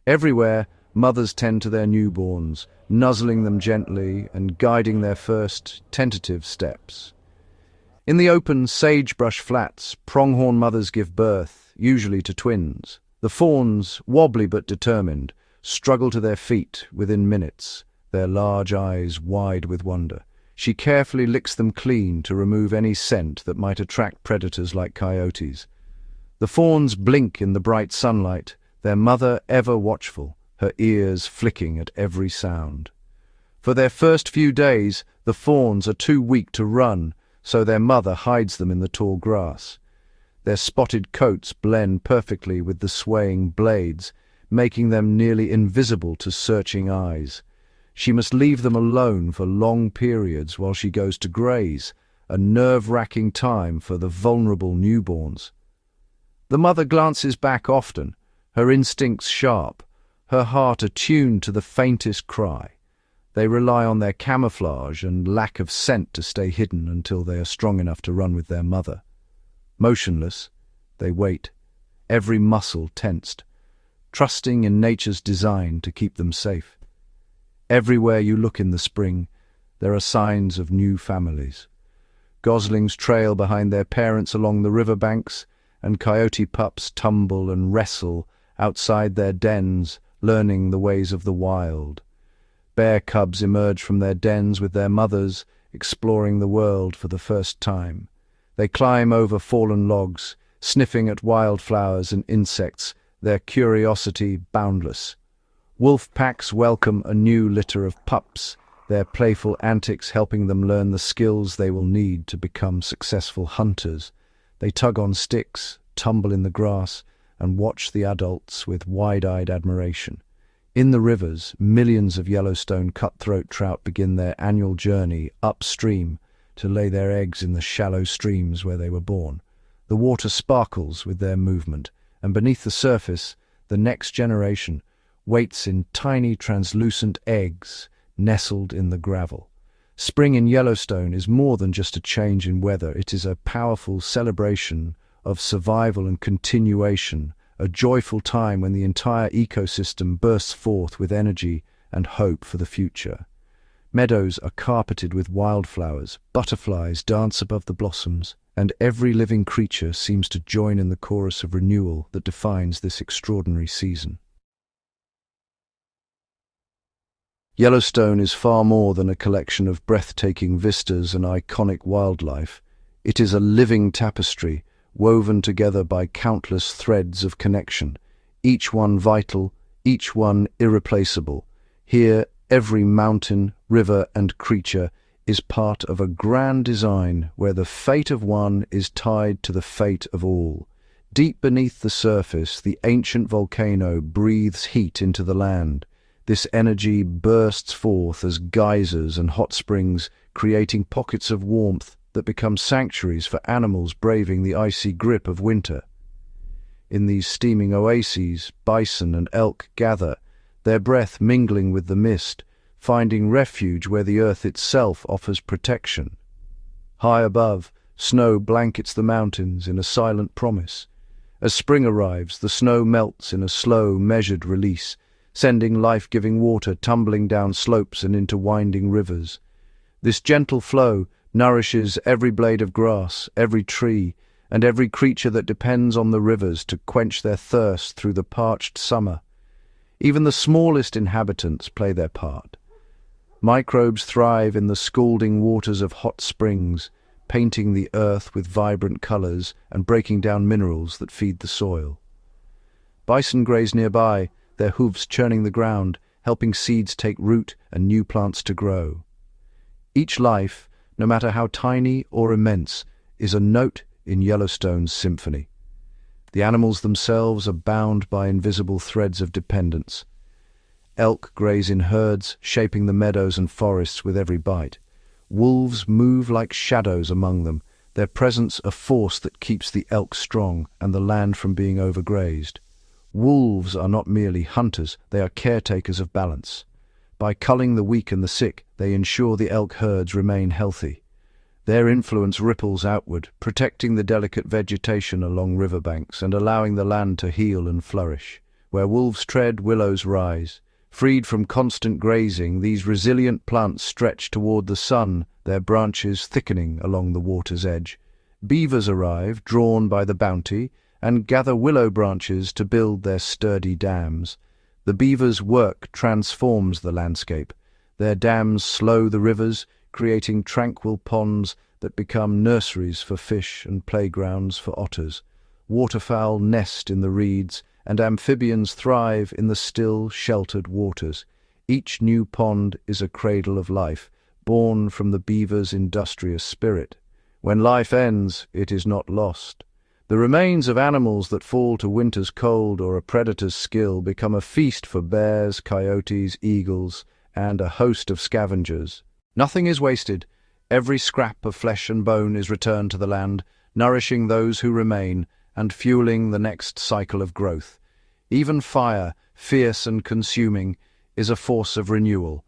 S1: Everywhere, mothers tend to their newborns, nuzzling them gently and guiding their first tentative steps. In the open sagebrush flats, pronghorn mothers give birth, usually to twins. The fawns, wobbly but determined, struggle to their feet within minutes, their large eyes wide with wonder. She carefully licks them clean to remove any scent that might attract predators like coyotes. The fawns blink in the bright sunlight, their mother ever watchful, her ears flicking at every sound. For their first few days, the fawns are too weak to run, so their mother hides them in the tall grass. Their spotted coats blend perfectly with the swaying blades, making them nearly invisible to searching eyes. She must leave them alone for long periods while she goes to graze, a nerve-wracking time for the vulnerable newborns. The mother glances back often, her instincts sharp, her heart attuned to the faintest cry. They rely on their camouflage and lack of scent to stay hidden until they are strong enough to run with their mother. Motionless, they wait, every muscle tensed, trusting in nature's design to keep them safe. Everywhere you look in the spring, there are signs of new families. Goslings trail behind their parents along the riverbanks, and coyote pups tumble and wrestle outside their dens, learning the ways of the wild. Bear cubs emerge from their dens with their mothers, exploring the world for the first time. They climb over fallen logs, sniffing at wildflowers and insects, their curiosity boundless. Wolf packs welcome a new litter of pups, their playful antics helping them learn the skills they will need to become successful hunters. They tug on sticks, tumble in the grass, and watch the adults with wide-eyed admiration. In the rivers, millions of Yellowstone cutthroat trout begin their annual journey upstream to lay their eggs in the shallow streams where they were born. The water sparkles with their movement, and beneath the surface, the next generation waits in tiny translucent eggs nestled in the gravel. Spring in Yellowstone is more than just a change in weather. It is a powerful celebration of survival and continuation, a joyful time when the entire ecosystem bursts forth with energy and hope for the future. Meadows are carpeted with wildflowers, butterflies dance above the blossoms, and every living creature seems to join in the chorus of renewal that defines this extraordinary season. Yellowstone is far more than a collection of breathtaking vistas and iconic wildlife. It is a living tapestry, woven together by countless threads of connection, each one vital, each one irreplaceable. Here, every mountain, river, and creature is part of a grand design where the fate of one is tied to the fate of all. Deep beneath the surface, the ancient volcano breathes heat into the land. This energy bursts forth as geysers and hot springs, creating pockets of warmth that become sanctuaries for animals braving the icy grip of winter. In these steaming oases, bison and elk gather, their breath mingling with the mist, finding refuge where the earth itself offers protection. High above, snow blankets the mountains in a silent promise. As spring arrives, the snow melts in a slow, measured release, sending life-giving water tumbling down slopes and into winding rivers. This gentle flow nourishes every blade of grass, every tree, and every creature that depends on the rivers to quench their thirst through the parched summer. Even the smallest inhabitants play their part. Microbes thrive in the scalding waters of hot springs, painting the earth with vibrant colors and breaking down minerals that feed the soil. Bison graze nearby, their hooves churning the ground, helping seeds take root and new plants to grow. Each life, no matter how tiny or immense, is a note in Yellowstone's symphony. The animals themselves are bound by invisible threads of dependence. Elk graze in herds, shaping the meadows and forests with every bite. Wolves move like shadows among them, their presence a force that keeps the elk strong and the land from being overgrazed. Wolves are not merely hunters, they are caretakers of balance. By culling the weak and the sick, they ensure the elk herds remain healthy. Their influence ripples outward, protecting the delicate vegetation along riverbanks and allowing the land to heal and flourish. Where wolves tread, willows rise. Freed from constant grazing, these resilient plants stretch toward the sun, their branches thickening along the water's edge. Beavers arrive, drawn by the bounty, and gather willow branches to build their sturdy dams. The beavers' work transforms the landscape. Their dams slow the rivers, creating tranquil ponds that become nurseries for fish and playgrounds for otters. Waterfowl nest in the reeds, and amphibians thrive in the still, sheltered waters. Each new pond is a cradle of life, born from the beaver's industrious spirit. When life ends, it is not lost. The remains of animals that fall to winter's cold or a predator's skill become a feast for bears, coyotes, eagles, and a host of scavengers. Nothing is wasted. Every scrap of flesh and bone is returned to the land, nourishing those who remain and fueling the next cycle of growth. Even fire, fierce and consuming, is a force of renewal.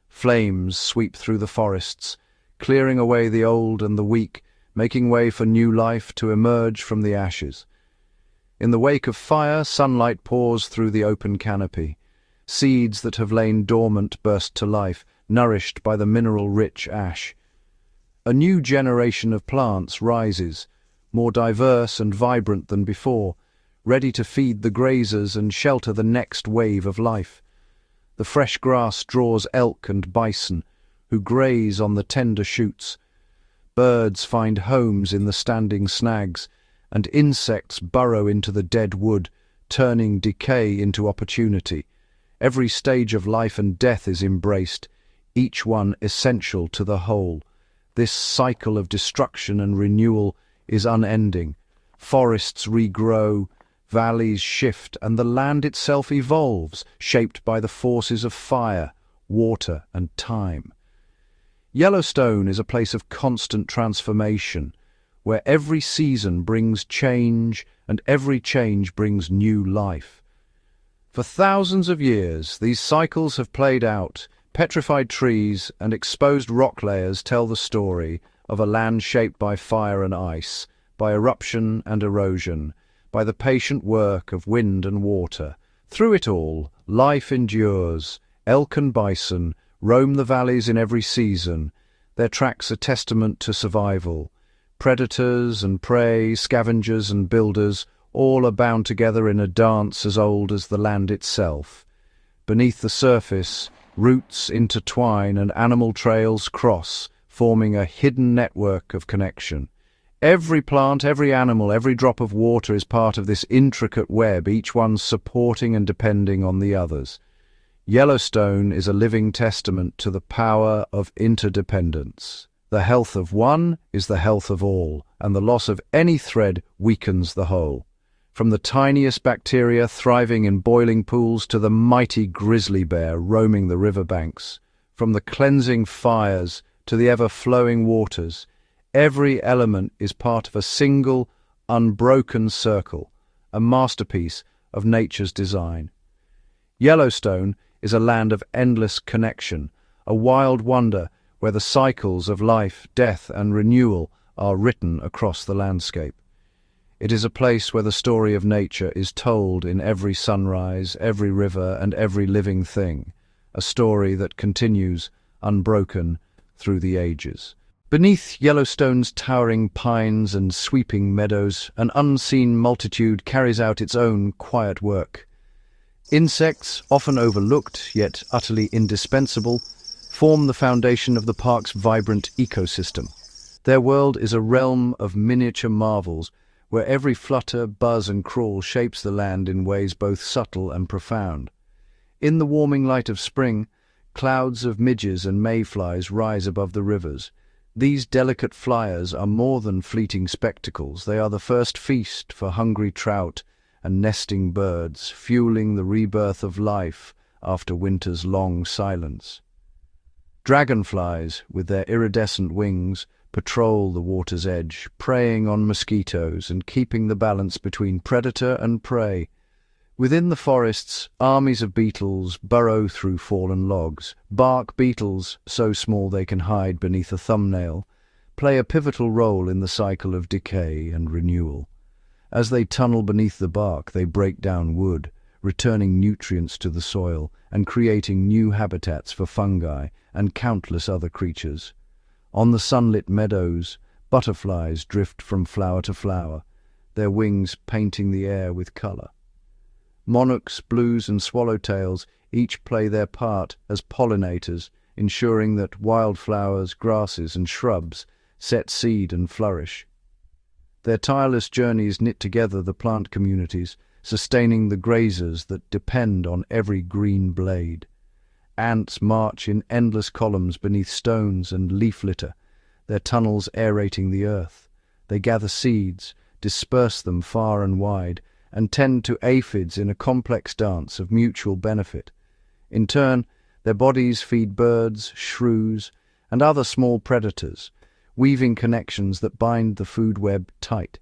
S1: Flames sweep through the forests, clearing away the old and the weak, making way for new life to emerge from the ashes. In the wake of fire, sunlight pours through the open canopy. Seeds that have lain dormant burst to life, nourished by the mineral-rich ash. A new generation of plants rises, more diverse and vibrant than before, ready to feed the grazers and shelter the next wave of life. The fresh grass draws elk and bison, who graze on the tender shoots. Birds find homes in the standing snags, and insects burrow into the dead wood, turning decay into opportunity. Every stage of life and death is embraced, each one essential to the whole. This cycle of destruction and renewal is unending. Forests regrow, valleys shift, and the land itself evolves, shaped by the forces of fire, water, and time. Yellowstone is a place of constant transformation, where every season brings change and every change brings new life. For thousands of years, these cycles have played out. Petrified trees and exposed rock layers tell the story of a land shaped by fire and ice, by eruption and erosion, by the patient work of wind and water. Through it all, life endures. Elk and bison roam the valleys in every season, their tracks a testament to survival. Predators and prey, scavengers and builders, all are bound together in a dance as old as the land itself. Beneath the surface, roots intertwine and animal trails cross, forming a hidden network of connection. Every plant, every animal, every drop of water is part of this intricate web, each one supporting and depending on the others. Yellowstone is a living testament to the power of interdependence. The health of one is the health of all, and the loss of any thread weakens the whole. From the tiniest bacteria thriving in boiling pools to the mighty grizzly bear roaming the riverbanks, from the cleansing fires to the ever-flowing waters, every element is part of a single, unbroken circle, a masterpiece of nature's design. Yellowstone is a land of endless connection, a wild wonder where the cycles of life, death, and renewal are written across the landscape. It is a place where the story of nature is told in every sunrise, every river, and every living thing, a story that continues unbroken through the ages. Beneath Yellowstone's towering pines and sweeping meadows, an unseen multitude carries out its own quiet work. Insects, often overlooked yet utterly indispensable, form the foundation of the park's vibrant ecosystem. Their world is a realm of miniature marvels, where every flutter, buzz, and crawl shapes the land in ways both subtle and profound. In the warming light of spring, clouds of midges and mayflies rise above the rivers. These delicate flyers are more than fleeting spectacles. They are the first feast for hungry trout and nesting birds, fueling the rebirth of life after winter's long silence. Dragonflies, with their iridescent wings, patrol the water's edge, preying on mosquitoes and keeping the balance between predator and prey. Within the forests, armies of beetles burrow through fallen logs. Bark beetles, so small they can hide beneath a thumbnail, play a pivotal role in the cycle of decay and renewal. As they tunnel beneath the bark, they break down wood, returning nutrients to the soil and creating new habitats for fungi and countless other creatures. On the sunlit meadows, butterflies drift from flower to flower, their wings painting the air with color. Monarchs, blues, and swallowtails each play their part as pollinators, ensuring that wildflowers, grasses, and shrubs set seed and flourish. Their tireless journeys knit together the plant communities, sustaining the grazers that depend on every green blade. Ants march in endless columns beneath stones and leaf litter, their tunnels aerating the earth. They gather seeds, disperse them far and wide, and tend to aphids in a complex dance of mutual benefit. In turn, their bodies feed birds, shrews, and other small predators, weaving connections that bind the food web tight.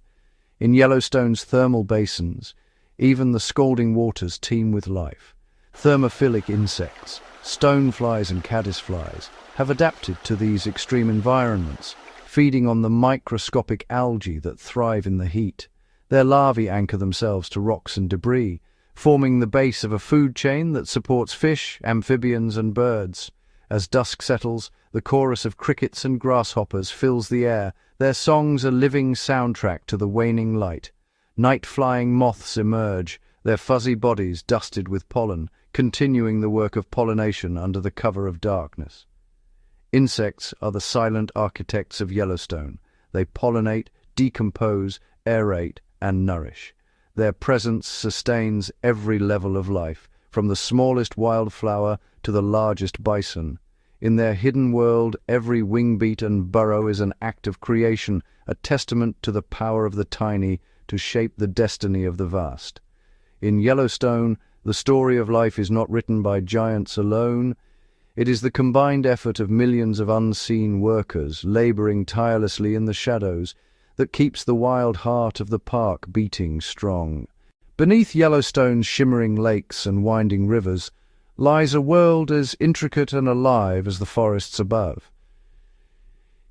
S1: In Yellowstone's thermal basins, even the scalding waters teem with life. Thermophilic insects, stoneflies and caddisflies, have adapted to these extreme environments, feeding on the microscopic algae that thrive in the heat. Their larvae anchor themselves to rocks and debris, forming the base of a food chain that supports fish, amphibians, and birds. As dusk settles, the chorus of crickets and grasshoppers fills the air, their songs a living soundtrack to the waning light. Night-flying moths emerge, their fuzzy bodies dusted with pollen, continuing the work of pollination under the cover of darkness. Insects are the silent architects of Yellowstone. They pollinate, decompose, aerate, and nourish. Their presence sustains every level of life, from the smallest wildflower to the largest bison. In their hidden world, every wingbeat and burrow is an act of creation, a testament to the power of the tiny to shape the destiny of the vast. In Yellowstone, the story of life is not written by giants alone. It is the combined effort of millions of unseen workers laboring tirelessly in the shadows that keeps the wild heart of the park beating strong. Beneath Yellowstone's shimmering lakes and winding rivers lies a world as intricate and alive as the forests above.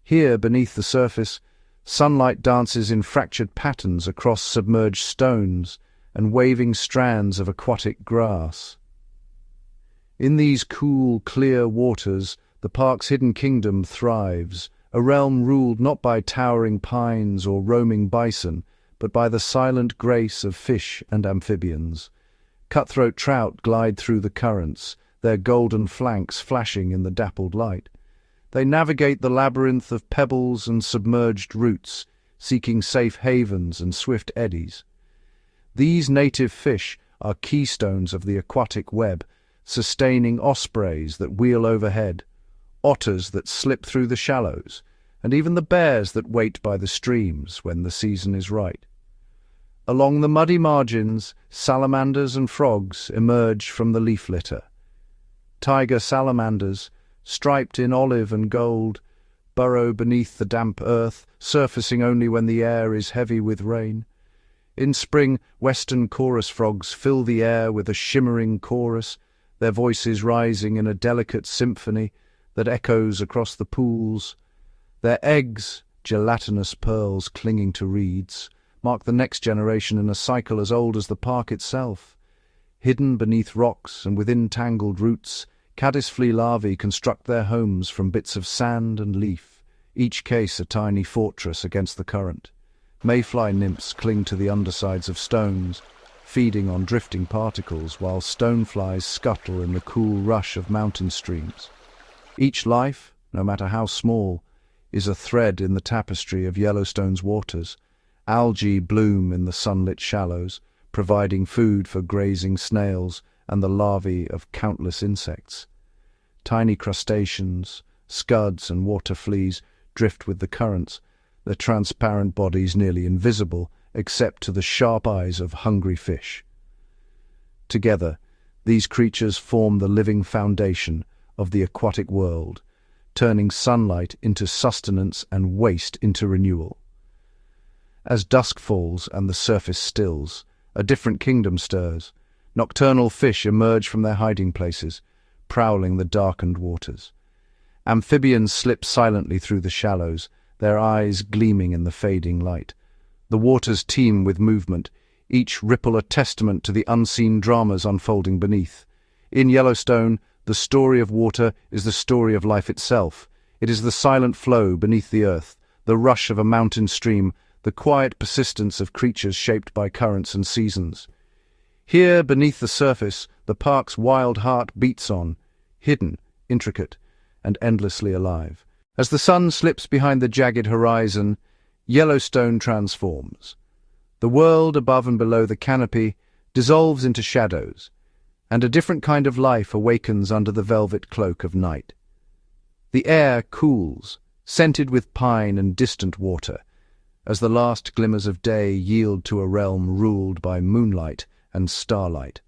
S1: Here, beneath the surface, sunlight dances in fractured patterns across submerged stones and waving strands of aquatic grass. In these cool, clear waters, the park's hidden kingdom thrives, a realm ruled not by towering pines or roaming bison, but by the silent grace of fish and amphibians. Cutthroat trout glide through the currents, their golden flanks flashing in the dappled light. They navigate the labyrinth of pebbles and submerged roots, seeking safe havens and swift eddies. These native fish are keystones of the aquatic web, sustaining ospreys that wheel overhead, otters that slip through the shallows, and even the bears that wait by the streams when the season is right. Along the muddy margins, salamanders and frogs emerge from the leaf litter. Tiger salamanders, striped in olive and gold, burrow beneath the damp earth, surfacing only when the air is heavy with rain. In spring, western chorus frogs fill the air with a shimmering chorus, their voices rising in a delicate symphony that echoes across the pools. Their eggs, gelatinous pearls clinging to reeds, mark the next generation in a cycle as old as the park itself. Hidden beneath rocks and within tangled roots, caddisflea larvae construct their homes from bits of sand and leaf, each case a tiny fortress against the current. Mayfly nymphs cling to the undersides of stones, feeding on drifting particles, while stoneflies scuttle in the cool rush of mountain streams. Each life, no matter how small, is a thread in the tapestry of Yellowstone's waters. Algae bloom in the sunlit shallows, providing food for grazing snails and the larvae of countless insects. Tiny crustaceans, scuds and water fleas drift with the currents, their transparent bodies nearly invisible except to the sharp eyes of hungry fish. Together, these creatures form the living foundation of the aquatic world, turning sunlight into sustenance and waste into renewal. As dusk falls and the surface stills, a different kingdom stirs. Nocturnal fish emerge from their hiding places, prowling the darkened waters. Amphibians slip silently through the shallows, their eyes gleaming in the fading light. The waters teem with movement, each ripple a testament to the unseen dramas unfolding beneath. In Yellowstone, the story of water is the story of life itself. It is the silent flow beneath the earth, the rush of a mountain stream, the quiet persistence of creatures shaped by currents and seasons. Here, beneath the surface, the park's wild heart beats on, hidden, intricate, and endlessly alive. As the sun slips behind the jagged horizon, Yellowstone transforms. The world above and below the canopy dissolves into shadows, and a different kind of life awakens under the velvet cloak of night. The air cools, scented with pine and distant water, as the last glimmers of day yield to a realm ruled by moonlight and starlight.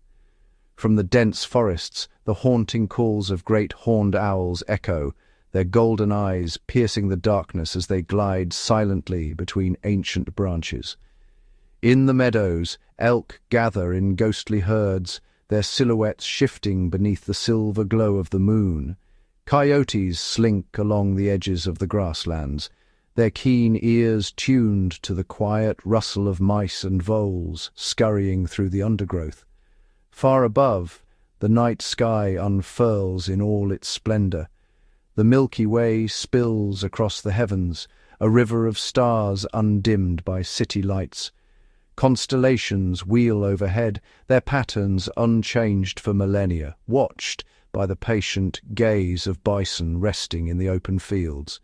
S1: From the dense forests, the haunting calls of great horned owls echo, their golden eyes piercing the darkness as they glide silently between ancient branches. In the meadows, elk gather in ghostly herds, their silhouettes shifting beneath the silver glow of the moon. Coyotes slink along the edges of the grasslands, their keen ears tuned to the quiet rustle of mice and voles scurrying through the undergrowth. Far above, the night sky unfurls in all its splendor. The Milky Way spills across the heavens, a river of stars undimmed by city lights. Constellations wheel overhead, their patterns unchanged for millennia, watched by the patient gaze of bison resting in the open fields.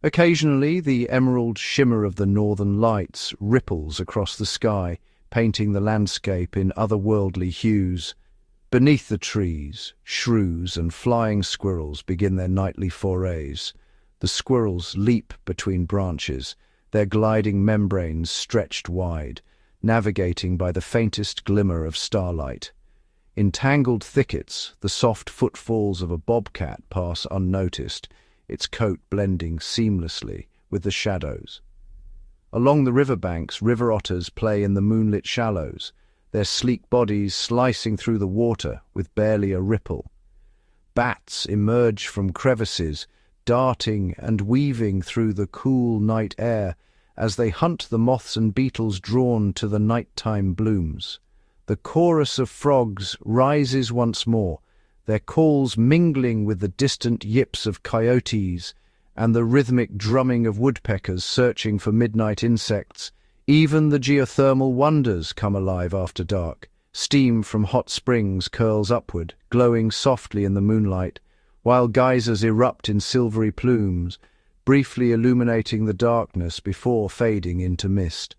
S1: Occasionally, the emerald shimmer of the northern lights ripples across the sky, painting the landscape in otherworldly hues. Beneath the trees, shrews and flying squirrels begin their nightly forays. The squirrels leap between branches, their gliding membranes stretched wide. navigating by the faintest glimmer of starlight. In tangled thickets, the soft footfalls of a bobcat pass unnoticed, its coat blending seamlessly with the shadows. Along the riverbanks, river otters play in the moonlit shallows, their sleek bodies slicing through the water with barely a ripple. Bats emerge from crevices, darting and weaving through the cool night air as they hunt the moths and beetles drawn to the nighttime blooms. The chorus of frogs rises once more, their calls mingling with the distant yips of coyotes and the rhythmic drumming of woodpeckers searching for midnight insects. Even the geothermal wonders come alive after dark. Steam from hot springs curls upward, glowing softly in the moonlight, while geysers erupt in silvery plumes, briefly illuminating the darkness before fading into mist.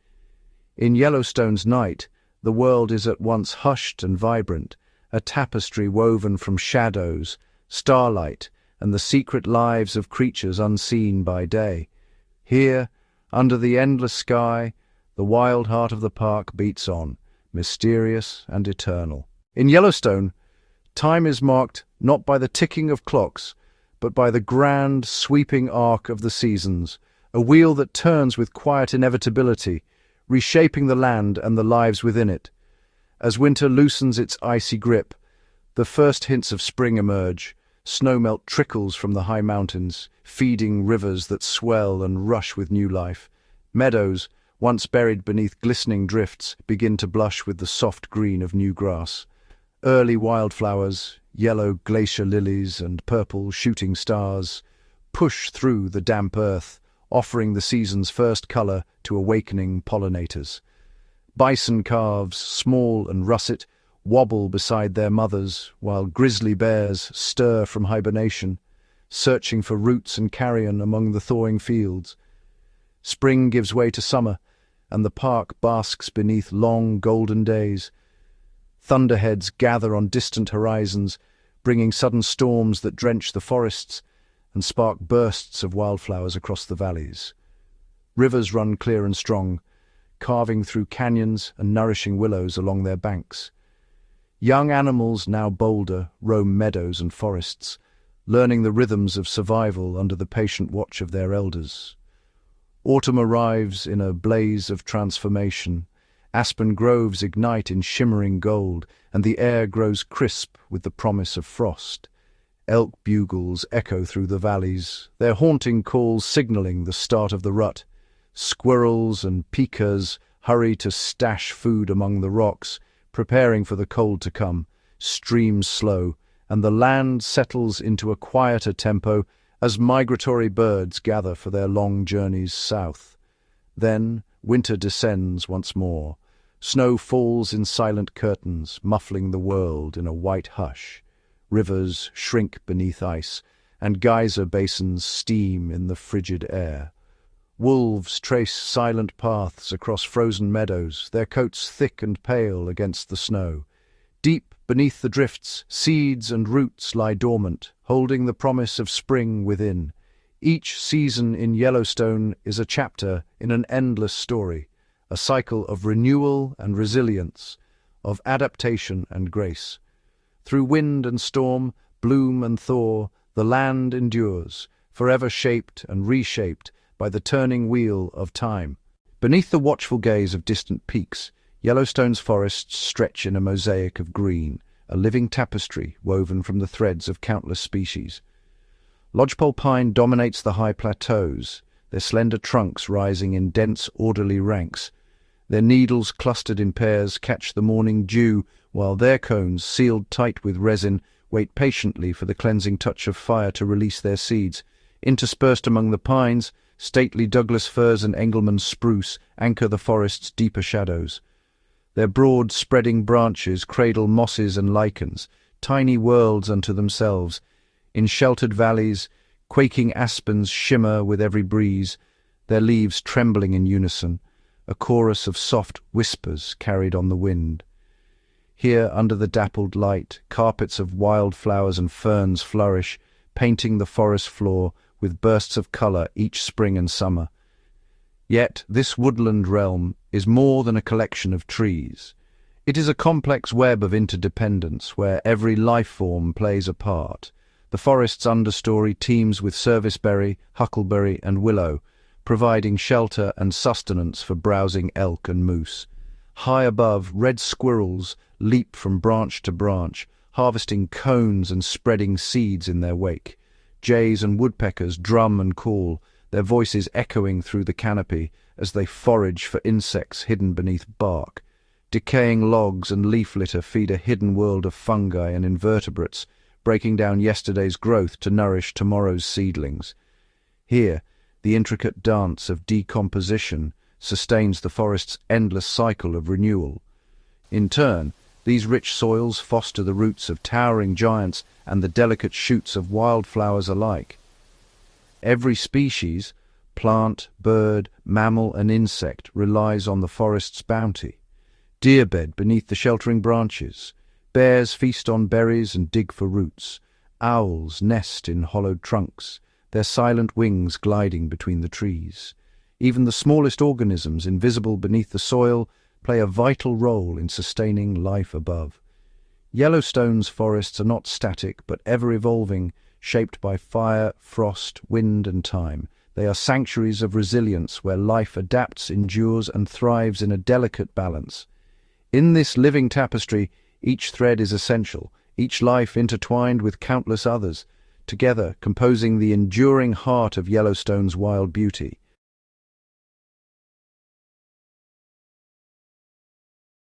S1: In Yellowstone's night, the world is at once hushed and vibrant, a tapestry woven from shadows, starlight, and the secret lives of creatures unseen by day. Here, under the endless sky, the wild heart of the park beats on, mysterious and eternal. In Yellowstone, time is marked not by the ticking of clocks, but by the grand, sweeping arc of the seasons, a wheel that turns with quiet inevitability, reshaping the land and the lives within it. As winter loosens its icy grip, the first hints of spring emerge. Snowmelt trickles from the high mountains, feeding rivers that swell and rush with new life. Meadows, once buried beneath glistening drifts, begin to blush with the soft green of new grass. Early wildflowers, yellow glacier lilies and purple shooting stars, push through the damp earth, offering the season's first color to awakening pollinators. Bison calves, small and russet, wobble beside their mothers, while grizzly bears stir from hibernation, searching for roots and carrion among the thawing fields. Spring gives way to summer, and the park basks beneath long golden days. Thunderheads gather on distant horizons, bringing sudden storms that drench the forests and spark bursts of wildflowers across the valleys. Rivers run clear and strong, carving through canyons and nourishing willows along their banks. Young animals, now bolder, roam meadows and forests, learning the rhythms of survival under the patient watch of their elders. Autumn arrives in a blaze of transformation. Aspen groves ignite in shimmering gold, and the air grows crisp with the promise of frost. Elk bugles echo through the valleys, their haunting calls signaling the start of the rut. Squirrels and pikas hurry to stash food among the rocks, preparing for the cold to come. Streams slow, and the land settles into a quieter tempo as migratory birds gather for their long journeys south. Then winter descends once more. Snow falls in silent curtains, muffling the world in a white hush. Rivers shrink beneath ice, and geyser basins steam in the frigid air. Wolves trace silent paths across frozen meadows, their coats thick and pale against the snow. Deep beneath the drifts, seeds and roots lie dormant, holding the promise of spring within. Each season in Yellowstone is a chapter in an endless story, a cycle of renewal and resilience, of adaptation and grace. Through wind and storm, bloom and thaw, the land endures, forever shaped and reshaped by the turning wheel of time. Beneath the watchful gaze of distant peaks, Yellowstone's forests stretch in a mosaic of green, a living tapestry woven from the threads of countless species. Lodgepole pine dominates the high plateaus, their slender trunks rising in dense, orderly ranks. Their needles, clustered in pairs, catch the morning dew, while their cones, sealed tight with resin, wait patiently for the cleansing touch of fire to release their seeds. Interspersed among the pines, stately Douglas firs and Engelmann spruce anchor the forest's deeper shadows. Their broad, spreading branches cradle mosses and lichens, tiny worlds unto themselves. In sheltered valleys, quaking aspens shimmer with every breeze, their leaves trembling in unison, a chorus of soft whispers carried on the wind. Here, under the dappled light, carpets of wildflowers and ferns flourish, painting the forest floor with bursts of colour each spring and summer. Yet this woodland realm is more than a collection of trees. It is a complex web of interdependence where every life form plays a part. The forest's understory teems with serviceberry, huckleberry, and willow, providing shelter and sustenance for browsing elk and moose. High above, red squirrels leap from branch to branch, harvesting cones and spreading seeds in their wake. Jays and woodpeckers drum and call, their voices echoing through the canopy as they forage for insects hidden beneath bark. Decaying logs and leaf litter feed a hidden world of fungi and invertebrates, breaking down yesterday's growth to nourish tomorrow's seedlings. Here, the intricate dance of decomposition sustains the forest's endless cycle of renewal. In turn, these rich soils foster the roots of towering giants and the delicate shoots of wildflowers alike. Every species, plant, bird, mammal, and insect relies on the forest's bounty. Deer bed beneath the sheltering branches. Bears feast on berries and dig for roots. Owls nest in hollowed trunks, their silent wings gliding between the trees. Even the smallest organisms, invisible beneath the soil, play a vital role in sustaining life above. Yellowstone's forests are not static, but ever-evolving, shaped by fire, frost, wind, and time. They are sanctuaries of resilience where life adapts, endures, and thrives in a delicate balance. In this living tapestry, each thread is essential, each life intertwined with countless others, together composing the enduring heart of Yellowstone's wild beauty.